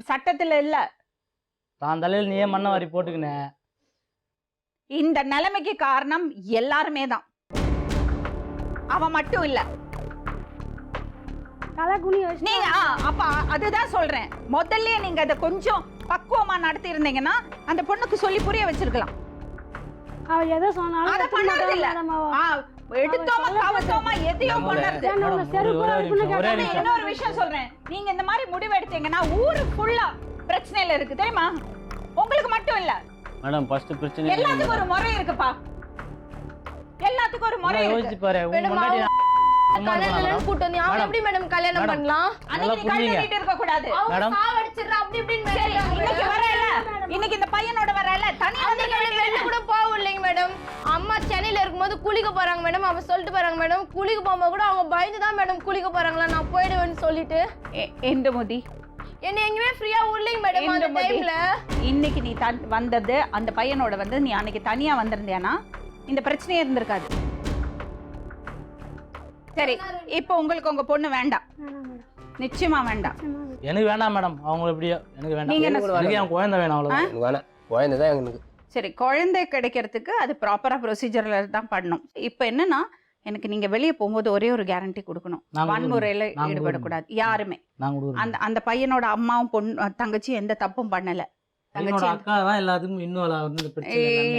சட்டத்தில் இல்லை. தான் தலையில் நீயே மண்ணை வாரி போட்டுக்கினேன். இந்த நிலைமைக்கு காரணம் எல்லாருமே தான், அவன் மட்டும் இல்லை. தலை குனி வச்சு நீங்க அப்ப அதுதான் சொல்றேன், முதல்ல நீங்க அதை கொஞ்சம் பக்குவமா நடத்தி இருந்தீங்கன்னா அந்த பொண்ணுக்கு சொல்லி புரிய வச்சிருக்கலாம். அவ எதை சொன்னாலும் அத பண்ணறது இல்ல. எடுத்தோமா கவத்தோமா எதையும் பண்ணறது. இன்னொரு விஷயம் சொல்றேன், நீங்க இந்த மாதிரி முடிவு எடுத்தீங்கன்னா ஊரு ஃபுல்லா பிரச்சனையில இருக்கு தெரியுமா? உங்களுக்கு மட்டும் இல்ல மேடம். ஃபர்ஸ்ட் பிரச்சனை எல்லாத்துக்கும் ஒரு முறை இருக்குப்பா, எல்லாத்துக்கும் ஒரு முறை யோசிச்சு இருக்கு. பாரு, உன் முன்னாடி கல்யாணம் கூட்டு வந்து அவன் எப்படி மேடம் கல்யாணம் பண்ணலாம்? அன்னைக்கு நீ கை கட்டிட்டு இருக்க கூடாது. அவங்க சாவடிச்சிடுறா அப்படி இப்படின்னு சரி, இன்னைக்கு வரல, இன்னைக்கு இந்த பையனோட வரல, தனியா வந்து வெளில கூட போக இல்லைங்க மேடம். அம்மா சென்னையில இருக்கும்போது குளிக்க போறாங்க மேடம். அவ சொல்லிட்டு போறாங்க மேடம், குளிக்க போகும்போது கூட அவங்க பயந்து தான் மேடம் குளிக்க போறாங்களா, நான் போயிடுவேன்னு சொல்லிட்டு. எந்தமுதி என்ன எங்கேயுமே ஃப்ரீயா விடலைங்க மேடம் அந்த டைம்ல. இன்னைக்கு நீ வந்தது அந்த பையனோட வந்து நீ அன்னைக்கு தனியா வந்திருந்தியானா இந்த பிரச்சனையே இருந்திருக்காது. சரி, இப்போ உங்களுக்கு உங்க பொண்ணு வேண்டாம், நிச்சயமா வேண்டாம். எனக்கு வேண்டாம் மேடம். அவங்க எப்படியோ எனக்கு வேண்டாம். நீங்க என்ன எனக்கு என் குழந்தை வேணும் அவ்வளவுதான். எனக்கு வேணாம், குழந்தை தான் எனக்கு. சரி, குழந்தை கிடைக்கிறதுக்கு அது ப்ராப்பரா ப்ரொசீஜர்ல தான் பண்ணணும். இப்போ என்னன்னா, எனக்கு நீங்க வெளியே போகும்போது ஒரே ஒரு கேரண்டி கொடுக்கணும், வன்முறையில ஈடுபடக்கூடாது யாருமே. அந்த அந்த பையனோட அம்மாவும் பொண்ணு தங்கச்சி எந்த தப்பும் பண்ணல. தங்கச்சி அக்கா தான் எல்லாத்துக்கும் இன்னும்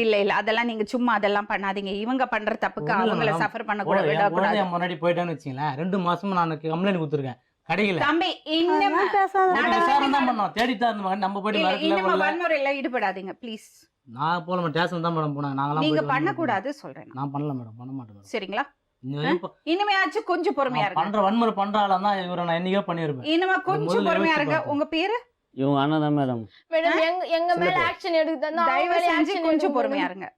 இல்ல இல்ல அதெல்லாம் நீங்க சும்மா அதெல்லாம் பண்ணாதீங்க. இவங்க பண்ற தப்புக்கு அவங்கள சஃபர் பண்ண கூட விடக்கூடாது. முன்னாடி போயிட்டான்னு வச்சுங்களேன், 2 மாசமா நான் கம்ப்ளைண்ட் கொடுத்துருக்கேன் கடையில. தம்பி இன்னும் விசாரணை தான் பண்ணோம், தேடித்தான் இருந்த நம்ம போயிட்டு இன்னும் வன்முறையில ஈடுபடாதீங்க ப்ளீஸ். நான் போல ஸ்டேஷன் தான் மேடம் போனாங்க. நாங்களாம் நீங்க பண்ண கூடாது சொல்றேன். நான் பண்ணல மேடம், பண்ண மாட்டேன். சரிங்களா? இனிமேயாச்சும் கொஞ்சம் பொறுமையா இருங்க. பண்ற வன்முறை பண்றாலாம் தான் இவரை நான் என்னைக்கோ பண்ணிருப்பேன். இனிமே கொஞ்சம் பொறுமையா இருங்க. உங்க பேரு? இவங்க அண்ணன் தான் மேடம். மேடம் எங்க மேல ஆக்ஷன் எடுத்து தந்தா தயவு செஞ்சு கொஞ்சம் பொறுமையா இருங்க.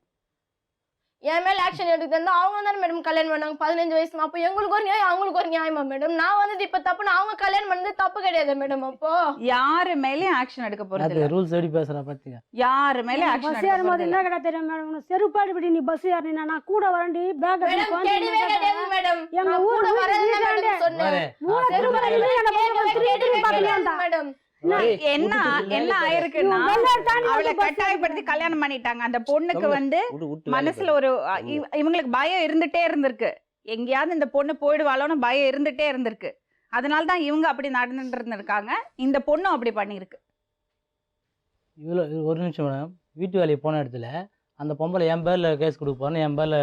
என் மேல ஆக்ஷன் எடுத்து தந்தா அவங்க தானே மேடம் கல்யாணம் பண்ணாங்க 15 வயசுல. அப்போ எங்களுக்கு ஒரு நியாயம் அவங்களுக்கு ஒரு நியாயமா மேடம்? நான் வந்து இப்ப தப்புன்னு அவங்க கல்யாணம் பண்ணது தப்பு கிடையாது மேடம். அப்போ யாரு மேலயும் ஆக்ஷன் எடுக்க போறது இல்ல. ரூல்ஸ் எப்படி பேசுறா பாத்தீங்க? யாரு மேலயும் ஆக்ஷன் பஸ் ஏறும் போது என்ன கேட்டா தெரியும் மேடம், செருப்பாடி இப்படி நீ பஸ் ஏறினா நான் கூட வரேன்டி பேக் மேடம் கேடவே கிடையாது மேடம். எங்க ஊர்ல வரேன்னு மேடம் சொன்னேன். மேடம் என்ன என்ன ஆயிருக்குன்னா, அவளை கட்டாயப்படுத்தி கல்யாணம் பண்ணிட்டாங்க. அந்த பொண்ணுக்கு வந்து மனசுல ஒரு இவங்களுக்கு பயம் இருந்துட்டே இருந்திருக்கு, எங்கேயாவது இந்த பொண்ணு போயிடுவாளோன்னு பயம் இருந்துட்டே இருந்திருக்கு. அதனாலதான் இவங்க அப்படி நடந்துட்டு இருந்திருக்காங்க. இந்த பொண்ணும் அப்படி பண்ணிருக்கு. இவ்வளோ ஒரு நிமிஷம் மேடம். வீட்டு வேலையை போன இடத்துல அந்த பொம்பளை என் பேர்ல கேஸ் கொடுக்க போறேன்னு என் பேர்ல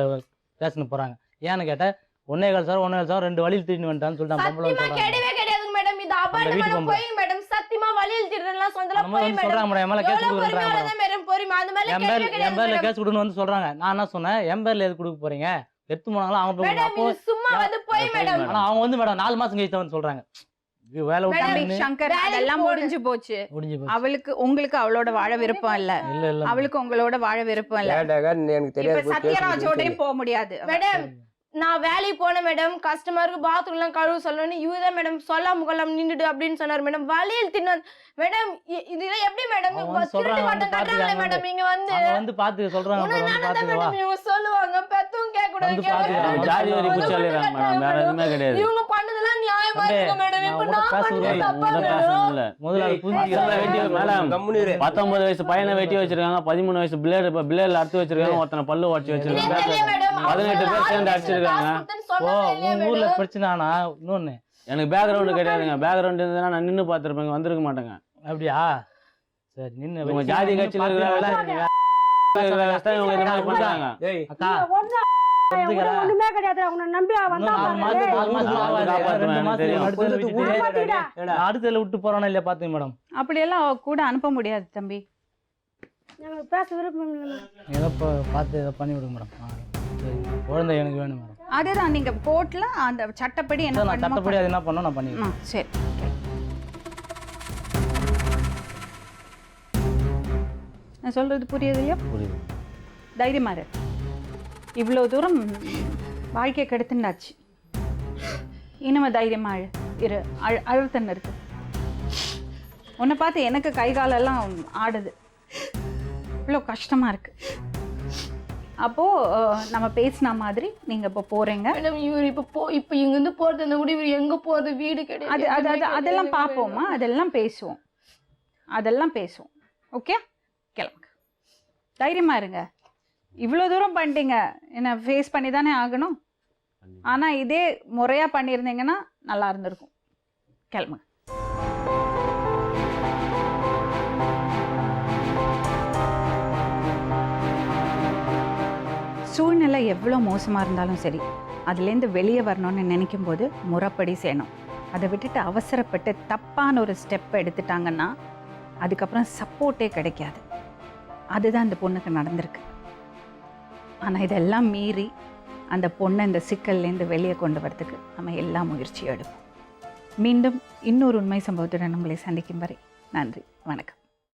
பேசணும் போறாங்க. ஏன்னு கேட்டா 1.25 சார் 2 வழியில் திரும்பி வந்துட்டான்னு சொல்லிட்டு பொம்பளை கிடையவே கிடையாது மேடம். இது அபார்ட்மெண்ட் போய் மேடம் சத்தியமா வழியில் திருடலாம் சொந்தல போய் மேடம் சொல்றாங்க மேடம். என் மேல கேஸ் கொடுக்குறாங்க மேடம். பொறுமை அந்த மேல என் பேர்ல கேஸ் கொடுன்னு வந்து சொல்றாங்க. நான் என்ன சொன்னேன், என் பேர்ல எது கொடுக்க போறீங்க, எடுத்து போனாங்களா அவங்க போய் மேடம் சும்மா வந்து போய் மேடம். ஆனா அவங்க வந்து மேடம் 4 மாசம் கழிச்சு வந்து சொல்றாங்க வேலை விட்டு. சங்கர் அதெல்லாம் முடிஞ்சு போச்சு. அவளுக்கு உங்களுக்கு அவளோட வாழ விருப்பம் இல்ல, அவளுக்கு உங்களோட வாழ விருப்பம் இல்ல. எனக்கு தெரியாது, சத்யராஜோடயும் போக முடியாது மேடம். நான் வேலைக்கு போனேன் மேடம். கஸ்டமருக்கு பாத்ரூம் எல்லாம் கழுவு சொல்லணும். இவதான் மேடம் சொல்லாம கொள்ளாம நின்றுடு அப்படின்னு சொன்னார் மேடம். வழியில் தின்னு மேடம். இதெல்லாம் எப்படி மேடம் மேடம் இங்க வந்து பாத்து சொல்றாங்க இவங்க சொல்லுவாங்க பெத்தும் கேட்க கூடாது. இவங்க பண்ணதெல்லாம் நியாயமா இருக்கு மேடம். இப்ப நான் 19 வயசு பையனை வெட்டி வச்சிருக்காங்க, 13 வயசு பிளேட்ல அறுத்து வச்சிருக்காங்க, ஒருத்தனை பல்லு உடச்சு வச்சிருக்காங்க, 18 பேர் சேர்ந்து அடிச்சிருக்காங்க. ஊர்ல பிரச்சனைனா இன்னொன்னு எனக்கு பேக்ரவுண்ட் கிடையாதுங்க. பேக்ரவுண்ட் இருந்ததுன்னா நான் நின்று பார்த்துருப்பேங்க, வந்திருக்க மாட்டேங்க. அப்படியா? சரி நின்று உங்க ஜாதி கட்சியில இருக்கிற பண்றாங்க. ஒண்ணுமே கிடையாது. அவனை நம்பி அடுத்தல விட்டு போறானா இல்லையா பாத்துங்க மேடம். அப்படியெல்லாம் கூட அனுப்ப முடியாது தம்பி. எனக்கு பேச விருப்பம் இல்லை. ஏதோ பார்த்து ஏதோ பண்ணி விடுங்க மேடம். குழந்தை எனக்கு வேணும் மேடம். அதுதான் நீங்க கோர்ட்ல அந்த சட்டப்படி என்ன பண்ணணும், சட்டப்படி அது என்ன பண்ணணும் நான் பண்ணிடுறேன். சரி நான் சொல்றது புரியுது இல்லையா? புரியுது. தைரியமா இரு. இவ்வளோ தூரம் வாழ்க்கையை கெடுத்துண்டாச்சு, இனிமே தைரியமா இரு. அழுத்தன்னு இருக்கு. உன்னை பார்த்து எனக்கு கை காலெல்லாம் ஆடுது. இவ்வளோ கஷ்டமா இருக்கு. அப்போது நம்ம பேசின மாதிரி நீங்கள் இப்போ போகிறீங்க. மேடம் இவர் இப்போ இங்கேருந்து போகிறது கூட இவர் எங்கே போகிறது வீடு கிடையாது. அதெல்லாம் பார்ப்போம்மா, அதெல்லாம் பேசுவோம். ஓகே, கிளம்புங்க. தைரியமாக இருங்க. இவ்வளோ தூரம் பண்ணிட்டீங்க, என்ன ஃபேஸ் பண்ணி தானே ஆகணும். ஆனால் இதே முறையாக பண்ணியிருந்தீங்கன்னா நல்லா இருந்திருக்கும். கிளம்புங்க. சூழ்நிலை எவ்வளோ மோசமாக இருந்தாலும் சரி, அதுலேருந்து வெளியே வரணும்னு நினைக்கும் போது முறைப்படி செய்யணும். அதை விட்டுட்டு அவசரப்பட்டு தப்பான ஒரு ஸ்டெப் எடுத்துட்டாங்கன்னா அதுக்கப்புறம் சப்போர்ட்டே கிடைக்காது. அதுதான் இந்த பொண்ணுக்கு நடந்திருக்கு. ஆனால் இதெல்லாம் மீறி அந்த பொண்ணை இந்த சிக்கல்லேருந்து வெளியே கொண்டு வரதுக்கு நம்ம எல்லா முயற்சியும் எடுப்போம். மீண்டும் இன்னொரு உண்மை சம்பவத்துடன் உங்களை சந்திக்கும் வரை நன்றி, வணக்கம்.